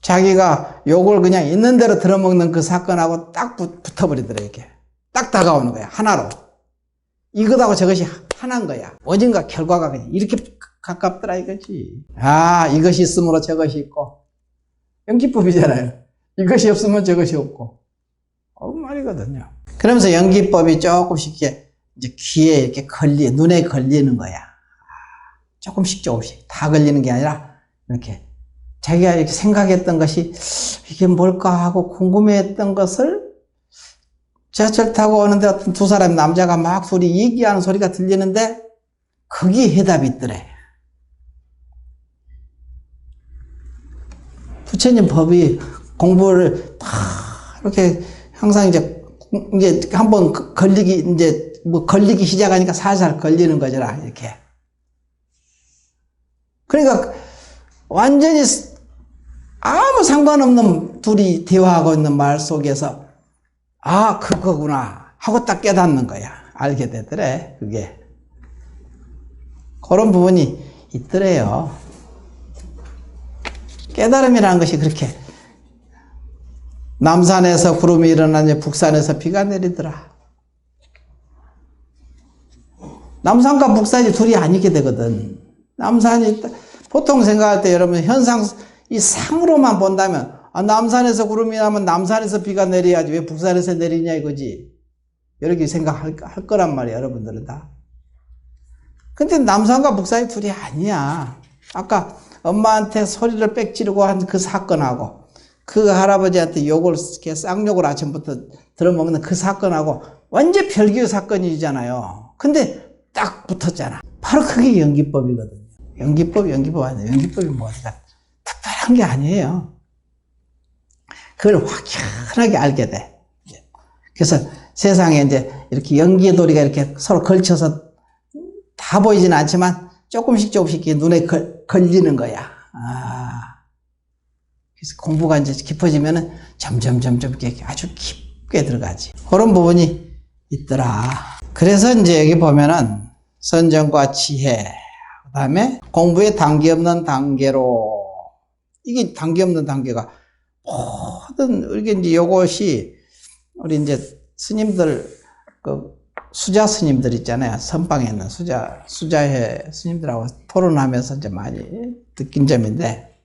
자기가 욕을 그냥 있는 대로 들어먹는 그 사건하고 딱 붙어버리더래. 이렇게 딱 다가오는 거야. 하나로. 이것하고 저것이 하나인 거야. 어딘가 결과가 그냥 이렇게 가깝더라 이거지. 아, 이것이 있으므로 저것이 있고. 연기법이잖아요. 이것이 없으면 저것이 없고. 말이거든요. 그러면서 연기법이 조금씩 이제 귀에 이렇게 눈에 걸리는 거야. 조금씩 다 걸리는 게 아니라 이렇게 자기가 이렇게 생각했던 것이 이게 뭘까 하고 궁금해했던 것을 지하철 타고 오는데 어떤 두 사람 남자가 막 둘이 얘기하는 소리가 들리는데 거기에 해답이 있더래. 부처님 법이 공부를 다 이렇게 항상 이제 한번 걸리기 시작하니까 살살 걸리는 거잖아. 이렇게. 그러니까 완전히 아무 상관없는 둘이 대화하고 있는 말 속에서 아, 그거구나 하고 딱 깨닫는 거야. 알게 되더래. 그게. 그런 부분이 있더래요. 깨달음이라는 것이 그렇게 남산에서 구름이 일어나니 북산에서 비가 내리더라. 남산과 북산이 둘이 아니게 되거든. 남산이 보통 생각할 때 여러분 이 상으로만 본다면 남산에서 구름이 나면 남산에서 비가 내려야지 왜 북산에서 내리냐 이거지. 이렇게 생각할 거란 말이야. 여러분들은 다. 근데 남산과 북산이 둘이 아니야. 아까 엄마한테 소리를 빽 지르고 한 그 사건하고 그 할아버지한테 욕을 이렇게 쌍욕을 아침부터 들어먹는 그 사건하고 완전 별개의 사건이잖아요. 근데 딱 붙었잖아. 바로 그게 연기법이거든요. 연기법 아니에요. 연기법이 뭐 어디가 특별한 게 아니에요. 그걸 확연하게 알게 돼. 그래서 세상에 이제 이렇게 연기의 도리가 이렇게 서로 걸쳐서 다 보이지는 않지만 조금씩 눈에 걸리는 거야. 그래서 공부가 이제 깊어지면은 점점 이렇게 아주 깊게 들어가지. 그런 부분이 있더라. 그래서 이제 여기 보면은 선정과 지혜, 그 다음에 공부의 단계 없는 단계로, 이게 단계 없는 단계가 모든, 이게 이제 요것이 우리 이제 스님들, 수자 스님들 있잖아요. 선방에 있는 수자회 스님들하고 토론하면서 이제 많이 느낀 점인데,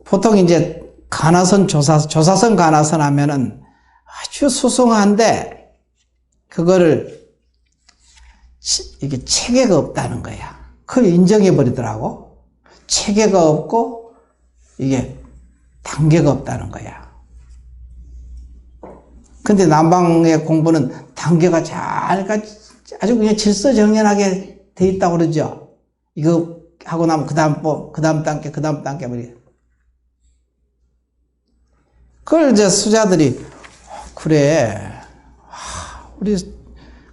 보통 이제 조사선 가나선 하면은 아주 수승한데, 그거를 이게 체계가 없다는 거야. 그걸 인정해 버리더라고. 체계가 없고 이게 단계가 없다는 거야. 근데 남방의 공부는 단계가 아주 그냥 질서정연하게 돼 있다고 그러죠. 이거 하고 나면 그 다음 단계 그걸 이제 수자들이 그래, 우리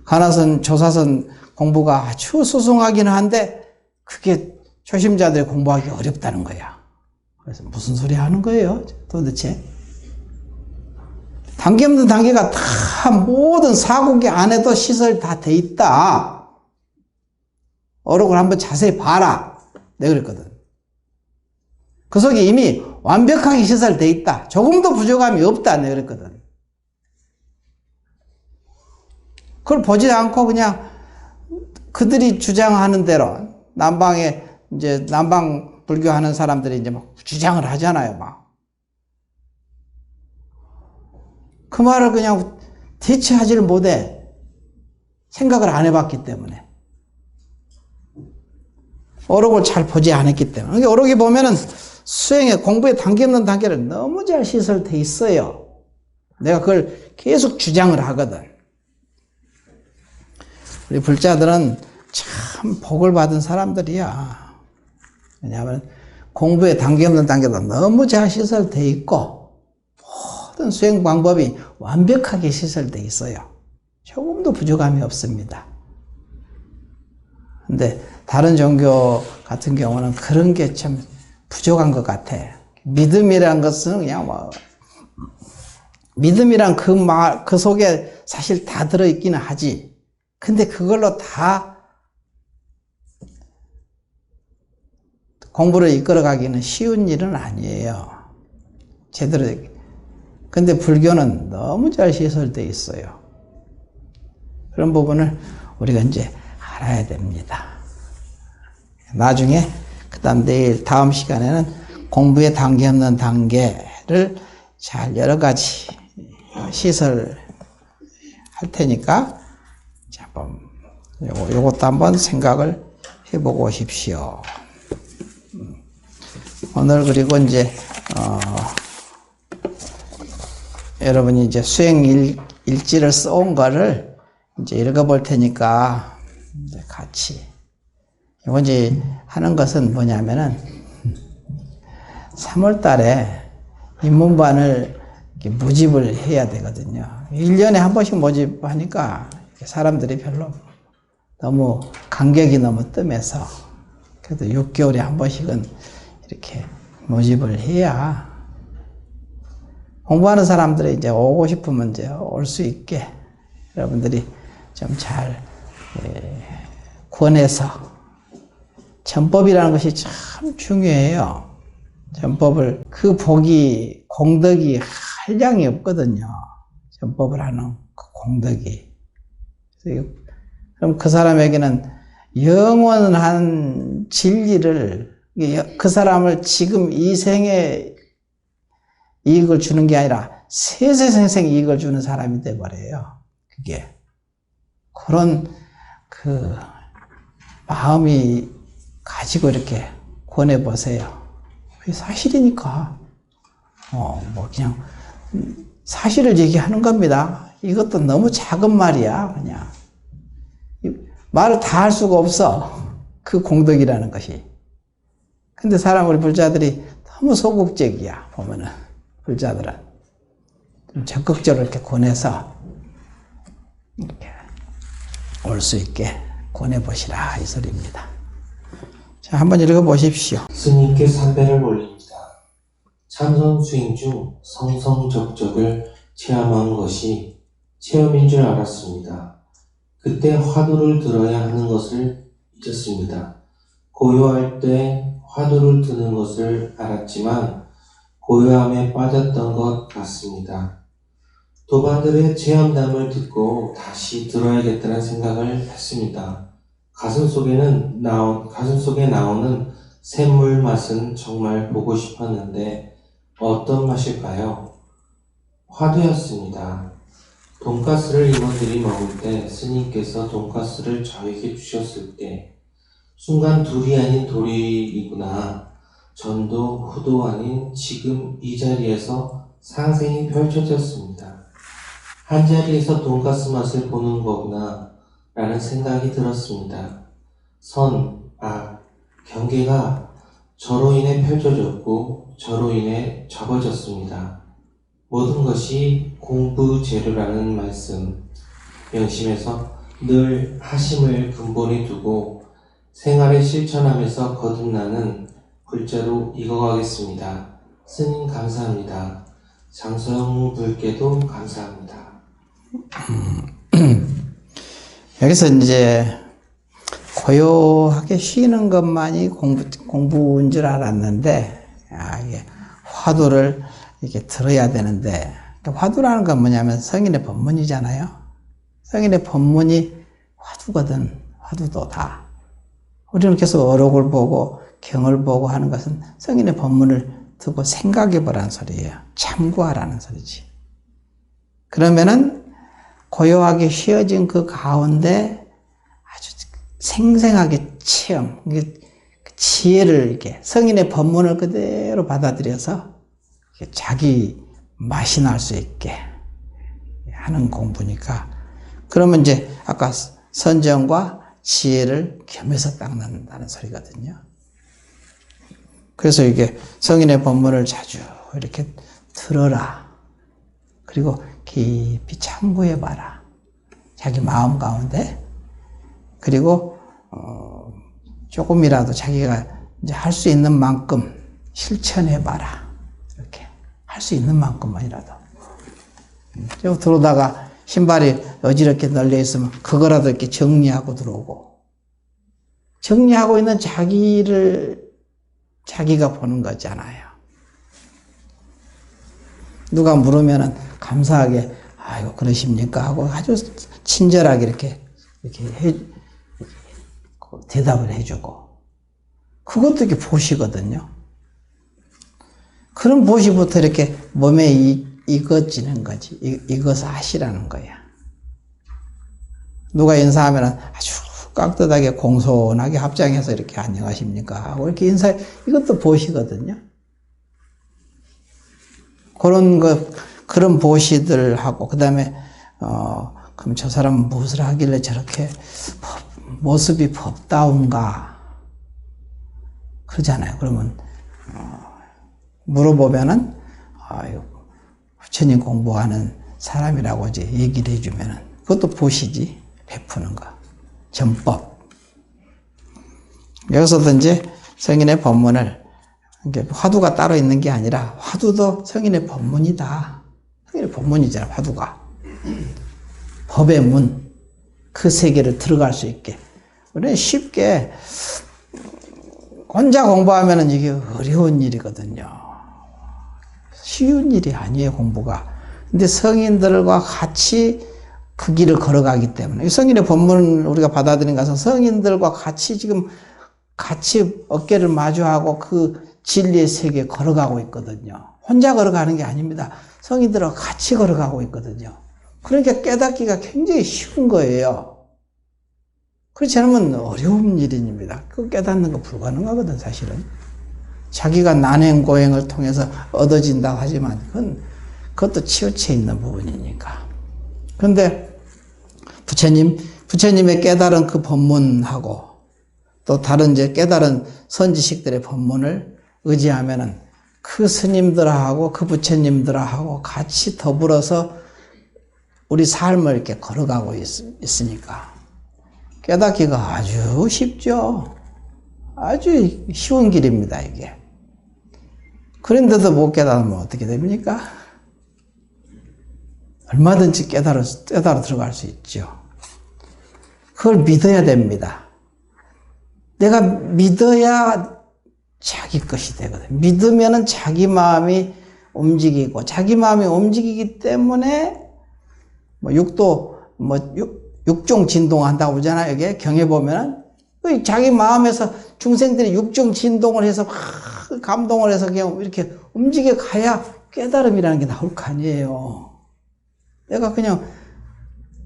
가나선 조사선 공부가 아주 수승하기는 한데 그게 초심자들이 공부하기 어렵다는 거야. 그래서 무슨 소리 하는 거예요 도대체? 단계 없는 단계가 다 모든 사고기 안에도 시설 다 돼 있다. 어록을 한번 자세히 봐라. 내가 그랬거든. 그 속에 이미 완벽하게 시설돼 있다. 조금도 부족함이 없다. 내가 그랬거든. 그걸 보지 않고 그냥 그들이 주장하는 대로 남방에 이제 남방 불교하는 사람들이 이제 막 주장을 하잖아요. 막. 그 말을 그냥 대체하지를 못해. 생각을 안 해봤기 때문에. 어록을 잘 보지 않았기 때문에. 그러니까 어록이 보면은 수행에 공부에 단계 없는 단계를 너무 잘 시설돼 있어요. 내가 그걸 계속 주장을 하거든. 우리 불자들은 참 복을 받은 사람들이야. 왜냐하면 공부에 단계 없는 단계도 너무 잘 시설돼 있고 모든 수행 방법이 완벽하게 시설돼 있어요. 조금도 부족함이 없습니다. 근데 다른 종교 같은 경우는 그런 게 참 부족한 것 같아. 믿음이란 것은 그냥 뭐 믿음이란 그 속에 사실 다 들어있기는 하지. 근데 그걸로 다 공부를 이끌어가기는 쉬운 일은 아니에요. 제대로. 근데 불교는 너무 잘 시설되어 있어요. 그런 부분을 우리가 이제 알아야 됩니다. 나중에, 그 다음 다음 시간에는 공부의 단계 없는 단계를 잘 여러 가지 시설할 테니까, 자, 요것도 한번 생각을 해보고 오십시오. 오늘 그리고 이제, 여러분이 이제 수행 일지를 써온 거를 이제 읽어볼 테니까, 이제 같이. 이번 이제 하는 것은 뭐냐면은, 3월 달에 입문반을 모집을 해야 되거든요. 1년에 한 번씩 모집하니까 사람들이 별로 너무 간격이 너무 뜸해서 그래도 6개월에 한 번씩은 이렇게 모집을 해야 공부하는 사람들이 이제 오고 싶으면 이제 올 수 있게 여러분들이 좀 잘 권해서 전법이라는 것이 참 중요해요. 전법을 그 복이 공덕이 한량이 없거든요. 전법을 하는 그 공덕이. 그럼 그 사람에게는 영원한 진리를 그 사람을 지금 이 생에 이익을 주는 게 아니라 세세생생 이익을 주는 사람이 돼버려요. 그게 그런 그 마음이 가지고 이렇게 권해 보세요. 사실이니까 뭐 그냥 사실을 얘기하는 겁니다. 이것도 너무 작은 말이야, 그냥. 말을 다 할 수가 없어. 그 공덕이라는 것이. 근데 우리 불자들이 너무 소극적이야, 보면은. 불자들은. 좀 적극적으로 이렇게 권해서, 이렇게 올 수 있게 권해보시라, 이 소리입니다. 자, 한번 읽어보십시오. 스님께 삼배를 올립니다. 참선 수행 중 성성적적을 체험한 것이 체험인 줄 알았습니다. 그때 화두를 들어야 하는 것을 잊었습니다. 고요할 때 화두를 드는 것을 알았지만 고요함에 빠졌던 것 같습니다. 도반들의 체험담을 듣고 다시 들어야겠다는 생각을 했습니다. 가슴 속에 나오는 샘물 맛은 정말 보고 싶었는데 어떤 맛일까요? 화두였습니다. 돈가스를 임원들이 먹을 때 스님께서 돈가스를 저에게 주셨을 때 순간 둘이 아닌 돌이구나. 전도 후도 아닌 지금 이 자리에서 상생이 펼쳐졌습니다. 한 자리에서 돈가스 맛을 보는 거구나 라는 생각이 들었습니다. 선, 악, 경계가 저로 인해 펼쳐졌고 저로 인해 접어졌습니다. 모든 것이 공부 재료라는 말씀, 명심해서 늘 하심을 근본에 두고 생활에 실천하면서 거듭나는 불자로 익어가겠습니다. 스님 감사합니다. 장소영 불께도 감사합니다. 여기서 이제 고요하게 쉬는 것만이 공부인 줄 알았는데, 이게 화두를 이렇게 들어야 되는데, 화두라는 건 뭐냐면 성인의 법문이잖아요. 성인의 법문이 화두거든, 화두도 다. 우리는 계속 어록을 보고 경을 보고 하는 것은 성인의 법문을 듣고 생각해 보라는 소리예요. 참고하라는 소리지. 그러면은 고요하게 쉬어진 그 가운데 아주 생생하게 체험, 지혜를 이렇게 성인의 법문을 그대로 받아들여서 자기 맛이 날 수 있게 하는 공부니까, 그러면 이제 아까 선정과 지혜를 겸해서 닦는다는 소리거든요. 그래서 이게 성인의 법문을 자주 이렇게 들어라. 그리고 깊이 참고해 봐라. 자기 마음 가운데. 그리고 조금이라도 자기가 이제 할 수 있는 만큼 실천해 봐라. 이렇게 할 수 있는 만큼만이라도. 저 들어오다가 신발이 어지럽게 널려 있으면 그거라도 이렇게 정리하고 들어오고, 정리하고 있는 자기가 보는 거잖아요. 누가 물으면은 감사하게 아이고 그러십니까 하고 아주 친절하게 이렇게 대답을 해주고, 그것도 이렇게 보시거든요. 그런 보시부터 이렇게 몸에 익어지는 거지. 이것을 하시라는 거야. 누가 인사하면은 아주 깍듯하게 공손하게 합장해서 이렇게 안녕하십니까 하고 이렇게 이것도 보시거든요. 그런 보시들 하고, 그 다음에, 그럼 저 사람은 무엇을 하길래 저렇게 모습이 법다운가? 그러잖아요. 그러면, 물어보면은, 부처님 공부하는 사람이라고 이제 얘기를 해주면은, 그것도 보시지, 베푸는 거. 전법. 여기서도 이제 성인의 법문을, 화두가 따로 있는 게 아니라 화두도 성인의 법문이다. 성인의 법문이잖아, 화두가. 법의 문, 그 세계를 들어갈 수 있게. 우리는 쉽게 혼자 공부하면 이게 어려운 일이거든요. 쉬운 일이 아니에요, 공부가. 근데 성인들과 같이 그 길을 걸어가기 때문에, 성인의 법문을 우리가 받아들인 것은 성인들과 같이 지금 같이 어깨를 마주하고 그 진리의 세계에 걸어가고 있거든요. 혼자 걸어가는 게 아닙니다. 성인들하고 같이 걸어가고 있거든요. 그러니까 깨닫기가 굉장히 쉬운 거예요. 그렇지 않으면 어려운 일입니다. 그거 깨닫는 거 불가능하거든, 사실은. 자기가 난행고행을 통해서 얻어진다고 하지만 그것도 치우쳐 있는 부분이니까. 그런데 부처님의 깨달은 그 법문하고 또 다른 이제 깨달은 선지식들의 법문을 의지하면은 그 스님들하고 그 부처님들하고 같이 더불어서 우리 삶을 이렇게 걸어가고 있으니까 깨닫기가 아주 쉽죠. 아주 쉬운 길입니다, 이게. 그런데도 못 깨달으면 어떻게 됩니까? 얼마든지 깨달아 들어갈 수 있죠. 그걸 믿어야 됩니다. 내가 믿어야 자기 것이 되거든. 믿으면은 자기 마음이 움직이고, 자기 마음이 움직이기 때문에, 육종 진동한다고 그러잖아요. 이게 경에 보면은, 자기 마음에서 중생들이 육종 진동을 해서 막 감동을 해서 그냥 이렇게 움직여 가야 깨달음이라는 게 나올 거 아니에요. 내가 그냥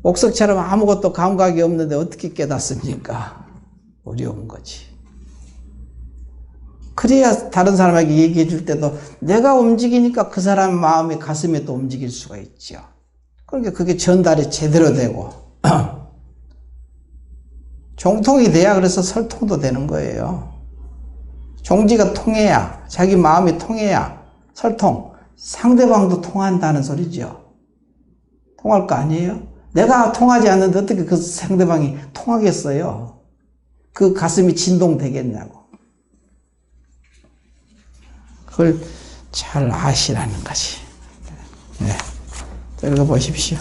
옥석처럼 아무것도 감각이 없는데 어떻게 깨닫습니까? 어려운 거지. 그래야 다른 사람에게 얘기해 줄 때도 내가 움직이니까 그 사람 마음이 가슴에 또 움직일 수가 있죠. 그러니까 그게 전달이 제대로 되고 종통이 돼야 그래서 설통도 되는 거예요. 종지가 통해야, 자기 마음이 통해야 설통, 상대방도 통한다는 소리죠. 통할 거 아니에요? 내가 통하지 않는데 어떻게 그 상대방이 통하겠어요? 그 가슴이 진동되겠냐고. 그걸 잘 아시라는 것이. 네. 읽어보십시오.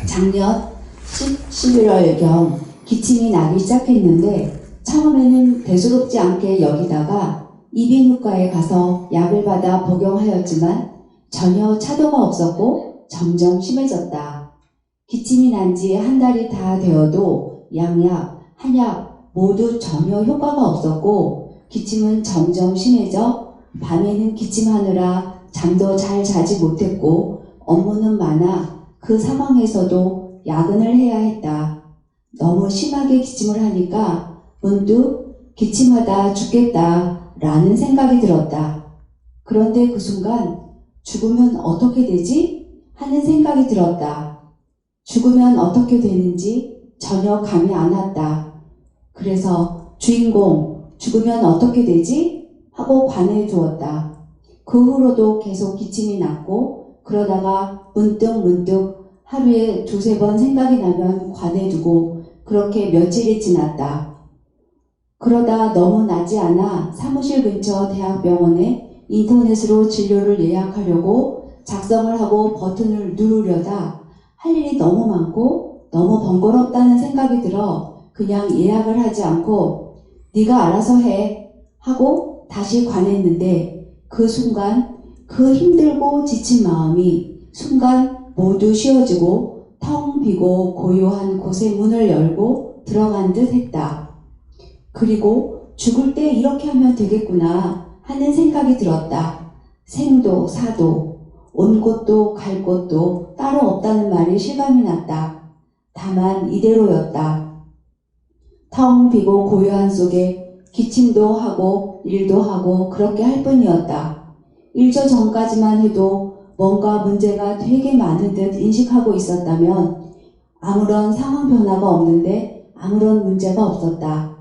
작년 11월경 기침이 나기 시작했는데 처음에는 대수롭지 않게 여기다가 이비인후과에 가서 약을 받아 복용하였지만 전혀 차도가 없었고 점점 심해졌다. 기침이 난 지 한 달이 다 되어도 양약, 한약 모두 전혀 효과가 없었고 기침은 점점 심해져 밤에는 기침하느라 잠도 잘 자지 못했고 업무는 많아 그 상황에서도 야근을 해야 했다. 너무 심하게 기침을 하니까 문득 기침하다 죽겠다라는 생각이 들었다. 그런데 그 순간 죽으면 어떻게 되지? 하는 생각이 들었다. 죽으면 어떻게 되는지 전혀 감이 안 왔다. 그래서 주인공, 죽으면 어떻게 되지? 하고 관해 두었다. 그 후로도 계속 기침이 났고 그러다가 문득 하루에 두세 번 생각이 나면 관해 두고 그렇게 며칠이 지났다. 그러다 너무 나지 않아 사무실 근처 대학병원에 인터넷으로 진료를 예약하려고 작성을 하고 버튼을 누르려다 할 일이 너무 많고 너무 번거롭다는 생각이 들어 그냥 예약을 하지 않고 네가 알아서 해 하고 다시 관했는데 그 순간 그 힘들고 지친 마음이 순간 모두 쉬어지고 텅 비고 고요한 곳의 문을 열고 들어간 듯 했다. 그리고 죽을 때 이렇게 하면 되겠구나 하는 생각이 들었다. 생도 사도 온 곳도 갈 곳도 따로 없다는 말이 실감이 났다. 다만 이대로였다. 텅 비고 고요한 속에 기침도 하고 일도 하고 그렇게 할 뿐이었다. 1조 전까지만 해도 뭔가 문제가 되게 많은 듯 인식하고 있었다면 아무런 상황 변화가 없는데 아무런 문제가 없었다.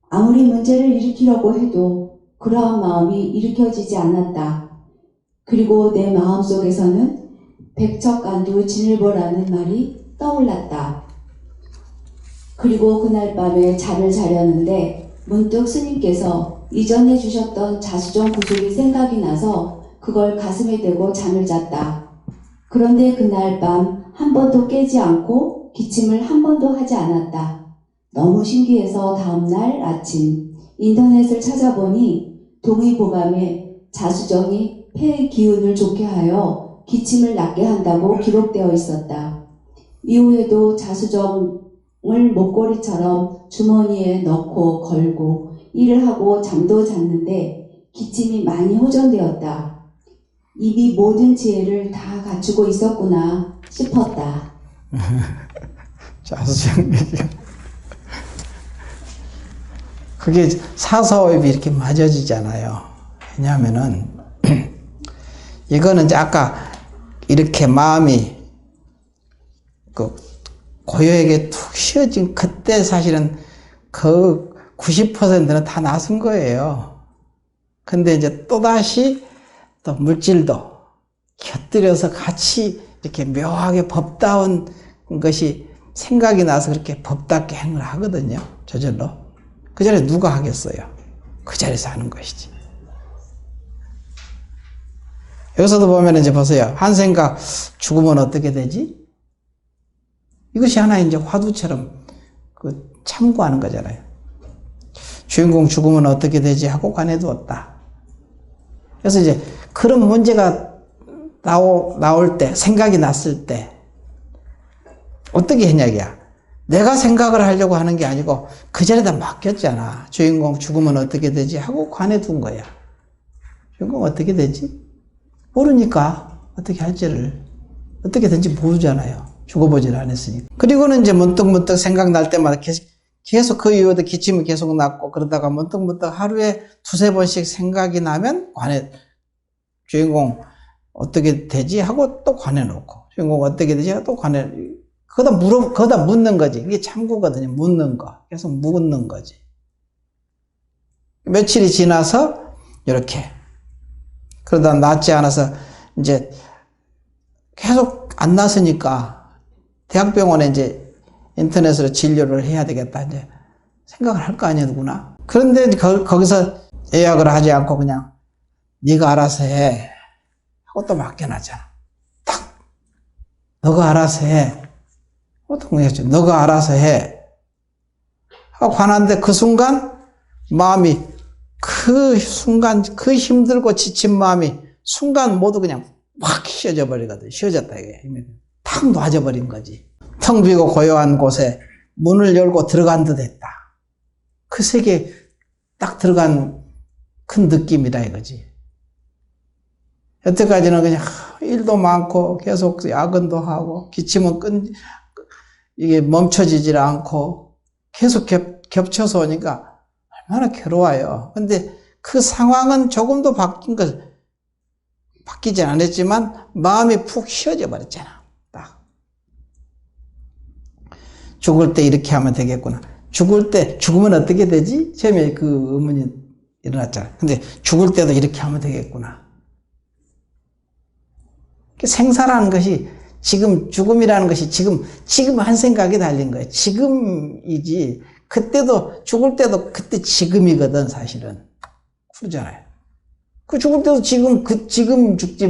아무리 문제를 일으키려고 해도 그러한 마음이 일으켜지지 않았다. 그리고 내 마음속에서는 백척간두 진일보라는 말이 떠올랐다. 그리고 그날 밤에 잠을 자려는데 문득 스님께서 이전에 주셨던 자수정 구슬이 생각이 나서 그걸 가슴에 대고 잠을 잤다. 그런데 그날 밤 한 번도 깨지 않고 기침을 한 번도 하지 않았다. 너무 신기해서 다음날 아침 인터넷을 찾아보니 동의보감에 자수정이 폐의 기운을 좋게 하여 기침을 낫게 한다고 기록되어 있었다. 이후에도 자수정을 목걸이처럼 주머니에 넣고 걸고 일을 하고 잠도 잤는데 기침이 많이 호전되었다. 이미 모든 지혜를 다 갖추고 있었구나 싶었다. 자수정 그게 사사오입이 이렇게 맞아지잖아요. 왜냐하면은 이거는 이제 아까 이렇게 마음이 그 고요하게 툭 쉬어진 그때 사실은 그 90%는 다 나선 거예요. 근데 이제 또다시 또 물질도 곁들여서 같이 이렇게 묘하게 법다운 것이 생각이 나서 그렇게 법답게 행을 하거든요. 저절로. 그 자리에 누가 하겠어요? 그 자리에서 하는 것이지. 여기서도 보면 이제 보세요. 한 생각 죽으면 어떻게 되지? 이것이 하나 이제 화두처럼 그 참고하는 거잖아요. 주인공 죽으면 어떻게 되지? 하고 관해두었다. 그래서 이제 그런 문제가 나올 때, 생각이 났을 때, 어떻게 했냐기야. 내가 생각을 하려고 하는 게 아니고 그 자리에다 맡겼잖아. 주인공 죽으면 어떻게 되지? 하고 관해둔 거야. 주인공 어떻게 되지? 모르니까 어떻게 할지를 어떻게 된지 모르잖아요. 죽어보질 않았으니까. 그리고는 이제 문득문득 생각날 때마다 계속 그 이후에도 기침이 계속 났고 그러다가 문득문득 하루에 두세 번씩 생각이 나면 주인공 어떻게 되지? 하고 또 관해놓고 주인공 어떻게 되지? 하고 또 거기다 묻는 거지. 이게 참고거든요. 묻는 거. 계속 묻는 거지. 며칠이 지나서 이렇게 그러다 낫지 않아서 이제 계속 안 나서니까 대학병원에 이제 인터넷으로 진료를 해야 되겠다 이제 생각을 할 거 아니야 누구나. 그런데 거기서 예약을 하지 않고 그냥 네가 알아서 해 하고 또 맡겨놨잖아. 딱 너가 알아서 해. 보통 그랬죠. 너가 알아서 해 하고 관한데 그 순간 마음이 그 힘들고 지친 마음이 순간 모두 그냥 확 쉬어져 버리거든. 쉬어졌다 이게. 탁 놔져버린 거지. 텅 비고 고요한 곳에 문을 열고 들어간 듯 했다. 그 세계에 딱 들어간 큰 느낌이다 이거지. 여태까지는 그냥 일도 많고 계속 야근도 하고 기침은 이게 멈춰지질 않고 계속 겹쳐서 오니까 얼마나 괴로워요. 근데 그 상황은 조금도 바뀌지 않았지만 마음이 푹 쉬어져 버렸잖아. 딱. 죽을 때 이렇게 하면 되겠구나. 죽으면 어떻게 되지? 처음에 그 의문이 일어났잖아. 근데 죽을 때도 이렇게 하면 되겠구나. 생사라는 것이 지금 죽음이라는 것이 지금 한 생각이 달린 거예요. 지금이지. 그때도 죽을 때도 그때 지금이거든 사실은. 그러잖아요. 그 죽을 때도 지금 죽지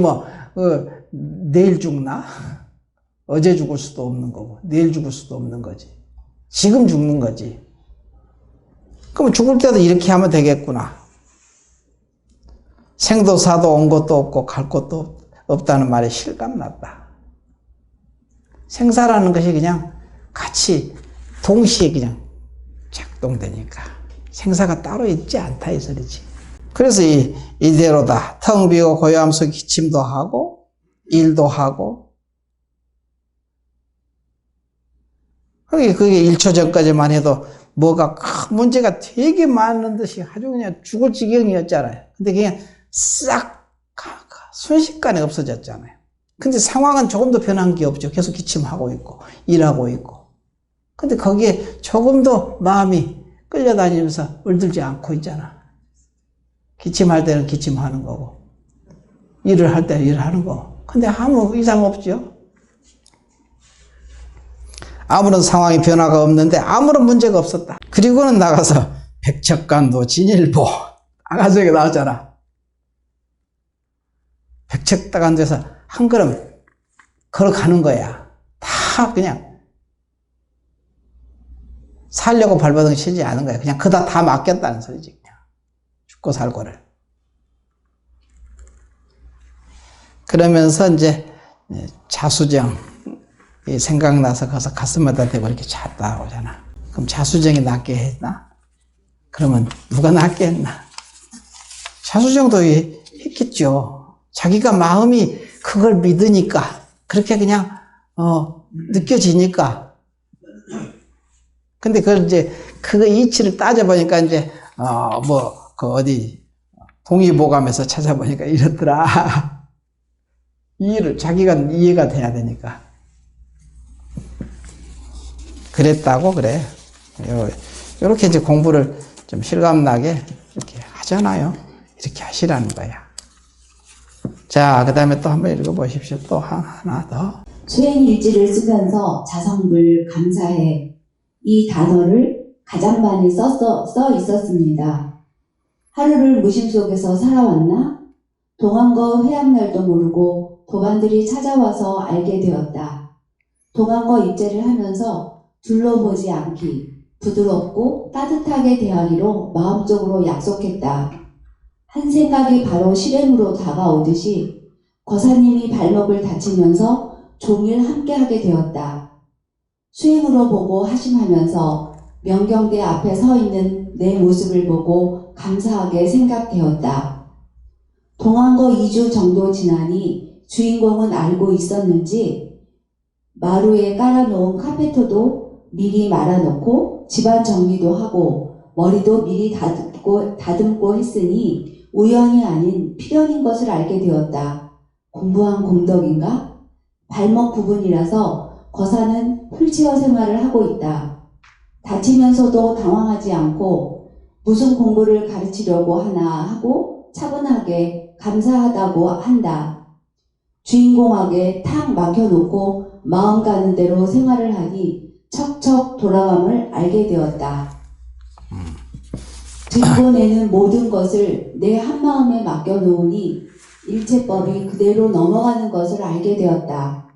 내일 죽나? 어제 죽을 수도 없는 거고 내일 죽을 수도 없는 거지. 지금 죽는 거지. 그럼 죽을 때도 이렇게 하면 되겠구나. 생도 사도 온 것도 없고 갈 곳도 없다는 말이 실감났다. 생사라는 것이 그냥 같이 동시에 그냥 작동되니까 생사가 따로 있지 않다 이 소리지. 그래서 이대로다. 텅 비고 고요함 속 기침도 하고 일도 하고 그게 1초 전까지만 해도 뭐가 큰 문제가 되게 많은 듯이 아주 그냥 죽을 지경이었잖아요. 근데 그냥 싹 순식간에 없어졌잖아요. 근데 상황은 조금도 변한 게 없죠. 계속 기침하고 있고 일하고 있고. 근데 거기에 조금도 마음이 끌려다니면서 물들지 않고 있잖아. 기침할 때는 기침하는 거고 일을 할 때는 일을 하는 거고. 근데 아무 이상 없죠. 아무런 상황이 변화가 없는데 아무런 문제가 없었다. 그리고는 나가서 백척간도 진일보 아가족에 나왔잖아. 백척간도에서 한 걸음 걸어가는 거야. 다 그냥 살려고 발버둥 치지 않은 거야. 그냥 그다 다 맡겼다는 소리지. 그냥 죽고 살고를. 그러면서 이제 자수정 생각나서 가서 가슴에다 대고 이렇게 잤다 오잖아. 그럼 자수정이 낫게 했나? 그러면 누가 낫게 했나? 자수정도 했겠죠. 자기가 마음이 그걸 믿으니까 그렇게 그냥 느껴지니까. 근데 그걸 이제 그 이치를 따져보니까 이제 어디 동의보감에서 찾아보니까 이렇더라. 자기가 이해가 돼야 되니까. 그랬다고 그래. 요렇게 이제 공부를 좀 실감나게 이렇게 하잖아요. 이렇게 하시라는 거야. 자, 그 다음에 또 한번 읽어보십시오. 또 하나 더. 수행일지를 쓰면서 자성불 감사해 이 단어를 가장 많이 써 있었습니다. 하루를 무심 속에서 살아왔나? 동안거 회양날도 모르고 도반들이 찾아와서 알게 되었다. 동안거 입제를 하면서 둘러보지 않기, 부드럽고 따뜻하게 대하기로 마음속으로 약속했다. 한 생각이 바로 실행으로 다가오듯이 거사님이 발목을 다치면서 종일 함께하게 되었다. 수행으로 보고 하심하면서 명경대 앞에 서 있는 내 모습을 보고 감사하게 생각되었다. 동안거 2주 정도 지나니 주인공은 알고 있었는지 마루에 깔아놓은 카페토도 미리 말아놓고 집안 정리도 하고 머리도 미리 다듬고 했으니 우연이 아닌 필연인 것을 알게 되었다. 공부한 공덕인가? 발목 부분이라서 거사는 휠체어 생활을 하고 있다. 다치면서도 당황하지 않고 무슨 공부를 가르치려고 하나 하고 차분하게 감사하다고 한다. 주인공에게 탁 막혀놓고 마음 가는 대로 생활을 하니 척척 돌아감을 알게 되었다. 들고 내는 모든 것을 내 한마음에 맡겨놓으니 일체법이 그대로 넘어가는 것을 알게 되었다.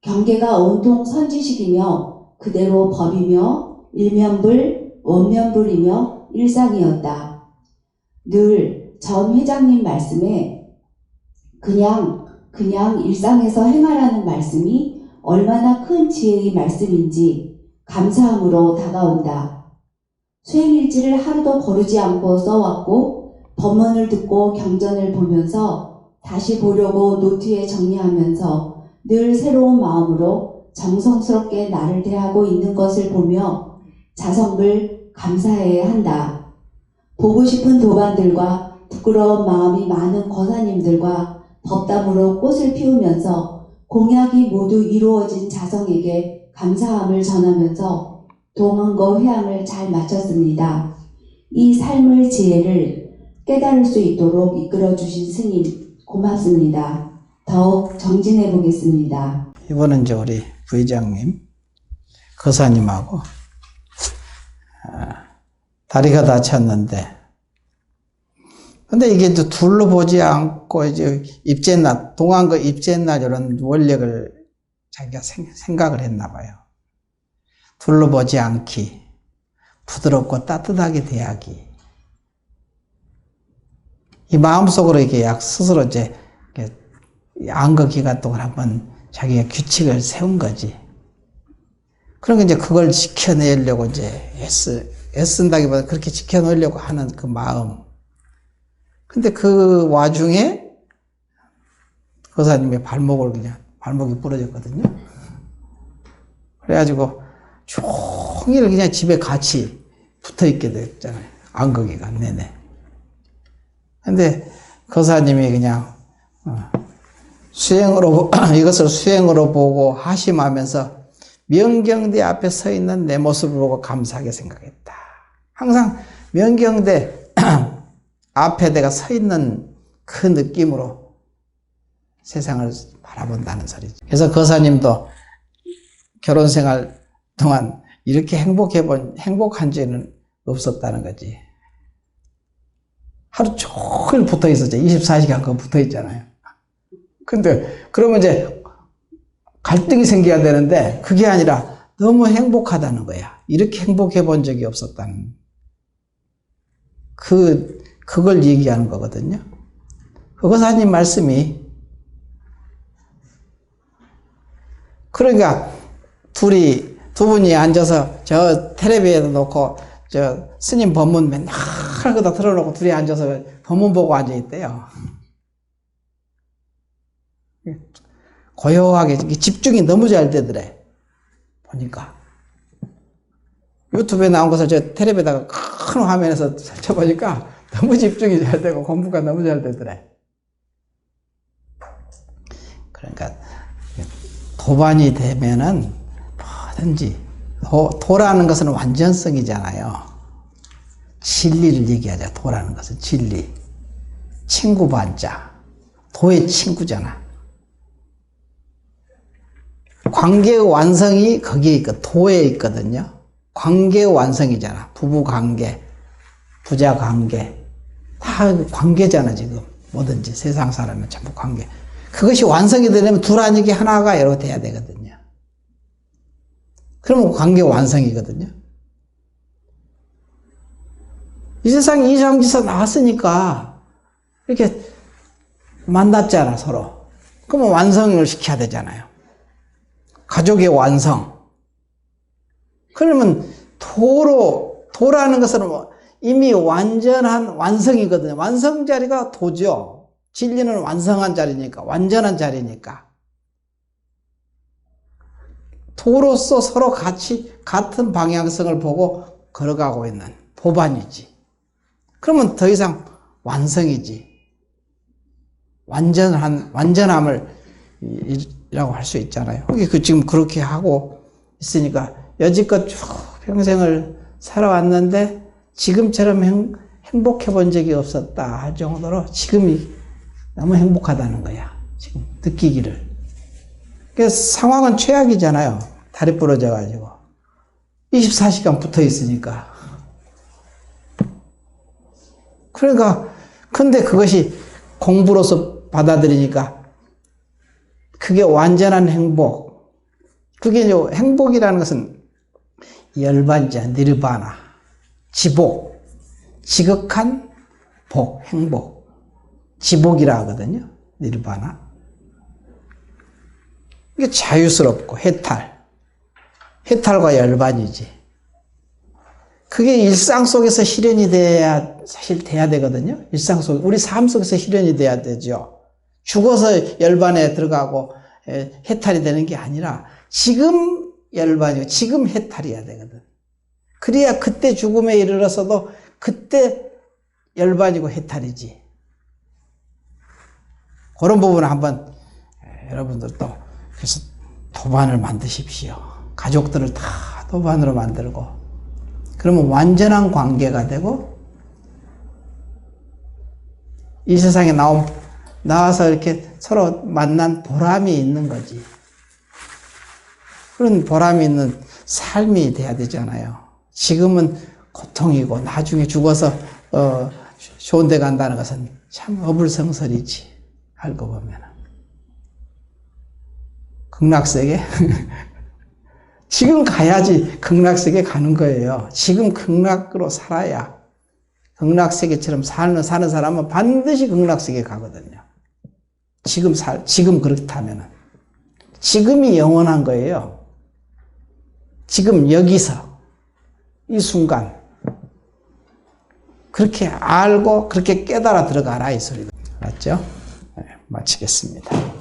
경계가 온통 선지식이며 그대로 법이며 일면불, 원면불이며 일상이었다. 늘 전 회장님 말씀에 그냥 일상에서 행하라는 말씀이 얼마나 큰 지혜의 말씀인지 감사함으로 다가온다. 수행일지를 하루도 거르지 않고 써왔고 법문을 듣고 경전을 보면서 다시 보려고 노트에 정리하면서 늘 새로운 마음으로 정성스럽게 나를 대하고 있는 것을 보며 자성을 감사해야 한다. 보고 싶은 도반들과 부끄러운 마음이 많은 거사님들과 법담으로 꽃을 피우면서 공약이 모두 이루어진 자성에게 감사함을 전하면서 동안거 회양을 잘 마쳤습니다. 이 삶의 지혜를 깨달을 수 있도록 이끌어주신 스님 고맙습니다. 더욱 정진해 보겠습니다. 이번은 이제 우리 부회장님, 거사님하고 다리가 다쳤는데 근데 이게 또 둘러보지 않고 이제 입제날, 동안거 입제날 이런 원력을 자기가 생각을 했나 봐요. 둘러보지 않기, 부드럽고 따뜻하게 대하기. 이 마음속으로 이게 스스로 이제 안거 기간 동안 한번 자기가 규칙을 세운 거지. 그러니까 이제 그걸 지켜내려고 이제 애쓴다기보다 그렇게 지켜내려고 하는 그 마음. 근데 그 와중에 거사님의 발목이 부러졌거든요. 그래가지고 종일 그냥 집에 같이 붙어 있게 됐잖아요. 안거기간 내내. 근데 거사님이 그냥 이것을 수행으로 보고 하심하면서 명경대 앞에 서 있는 내 모습을 보고 감사하게 생각했다. 항상 명경대 앞에 내가 서 있는 그 느낌으로 세상을 바라본다는 소리죠. 그래서 거사님도 결혼 생활 동안 이렇게 행복한 지는 없었다는 거지. 하루 종일 붙어 있었죠. 24시간 그 붙어 있잖아요. 근데 그러면 이제 갈등이 생겨야 되는데 그게 아니라 너무 행복하다는 거야. 이렇게 행복해 본 적이 없었다는. 그걸 얘기하는 거거든요. 그 거사님 말씀이 그러니까 두 분이 앉아서 저 텔레비에다 놓고 저 스님 법문 맨날 거기다 틀어놓고 둘이 앉아서 법문 보고 앉아있대요. 고요하게 집중이 너무 잘 되더래. 보니까 유튜브에 나온 것을 저 텔레비에다가 큰 화면에서 쳐보니까 너무 집중이 잘 되고 공부가 너무 잘 되더래. 도반이 되면은 뭐든지 도라는 것은 완전성이잖아요. 진리를 얘기하자. 도라는 것은 진리. 친구 반자. 도의 친구잖아. 관계의 완성이 거기에 있고 도에 있거든요. 관계의 완성이잖아. 부부 관계, 부자 관계. 다 관계잖아, 지금. 뭐든지 세상 사람은 전부 관계. 그것이 완성이 되려면 둘 아니기 하나가 이렇게 돼야 되거든요. 그러면 관계 완성이거든요. 이 세상에 이상지사 나왔으니까 이렇게 만났잖아, 서로. 그러면 완성을 시켜야 되잖아요. 가족의 완성. 그러면 도라는 것은 이미 완전한 완성이거든요. 완성 자리가 도죠. 진리는 완성한 자리니까, 완전한 자리니까. 도로서 서로 같이 같은 방향성을 보고 걸어가고 있는 보반이지. 그러면 더 이상 완성이지. 완전함을 이라고 할 수 있잖아요. 지금 그렇게 하고 있으니까 여지껏 쭉 평생을 살아왔는데 지금처럼 행복해 본 적이 없었다 할 정도로 지금이 너무 행복하다는 거야. 지금 느끼기를. 상황은 최악이잖아요. 다리 부러져 가지고 24시간 붙어 있으니까. 그러니까 근데 그것이 공부로서 받아들이니까 그게 완전한 행복. 그게 이제 행복이라는 것은 열반자, 니르바나, 지복, 지극한 복, 행복. 지복이라 하거든요. 니르바나. 이게 자유스럽고 해탈과 열반이지. 그게 일상 속에서 실현이 사실 돼야 되거든요. 일상 속, 우리 삶 속에서 실현이 돼야 되죠. 죽어서 열반에 들어가고 해탈이 되는 게 아니라 지금 열반이고 지금 해탈이어야 되거든. 그래야 그때 죽음에 이르러서도 그때 열반이고 해탈이지. 그런 부분을 한번 여러분들도 그래서 도반을 만드십시오. 가족들을 다 도반으로 만들고 그러면 완전한 관계가 되고 이 세상에 나와서 이렇게 서로 만난 보람이 있는 거지. 그런 보람이 있는 삶이 돼야 되잖아요. 지금은 고통이고 나중에 죽어서 좋은 데 간다는 것은 참 어불성설이지. 알고 보면 극락세계 지금 가야지 극락세계 가는 거예요. 지금 극락으로 살아야 극락세계처럼 사는 사람은 반드시 극락세계 가거든요. 지금 그렇다면은. 지금이 영원한 거예요. 지금 여기서, 이 순간. 그렇게 알고, 그렇게 깨달아 들어가라, 이 소리다. 알았죠? 네, 마치겠습니다.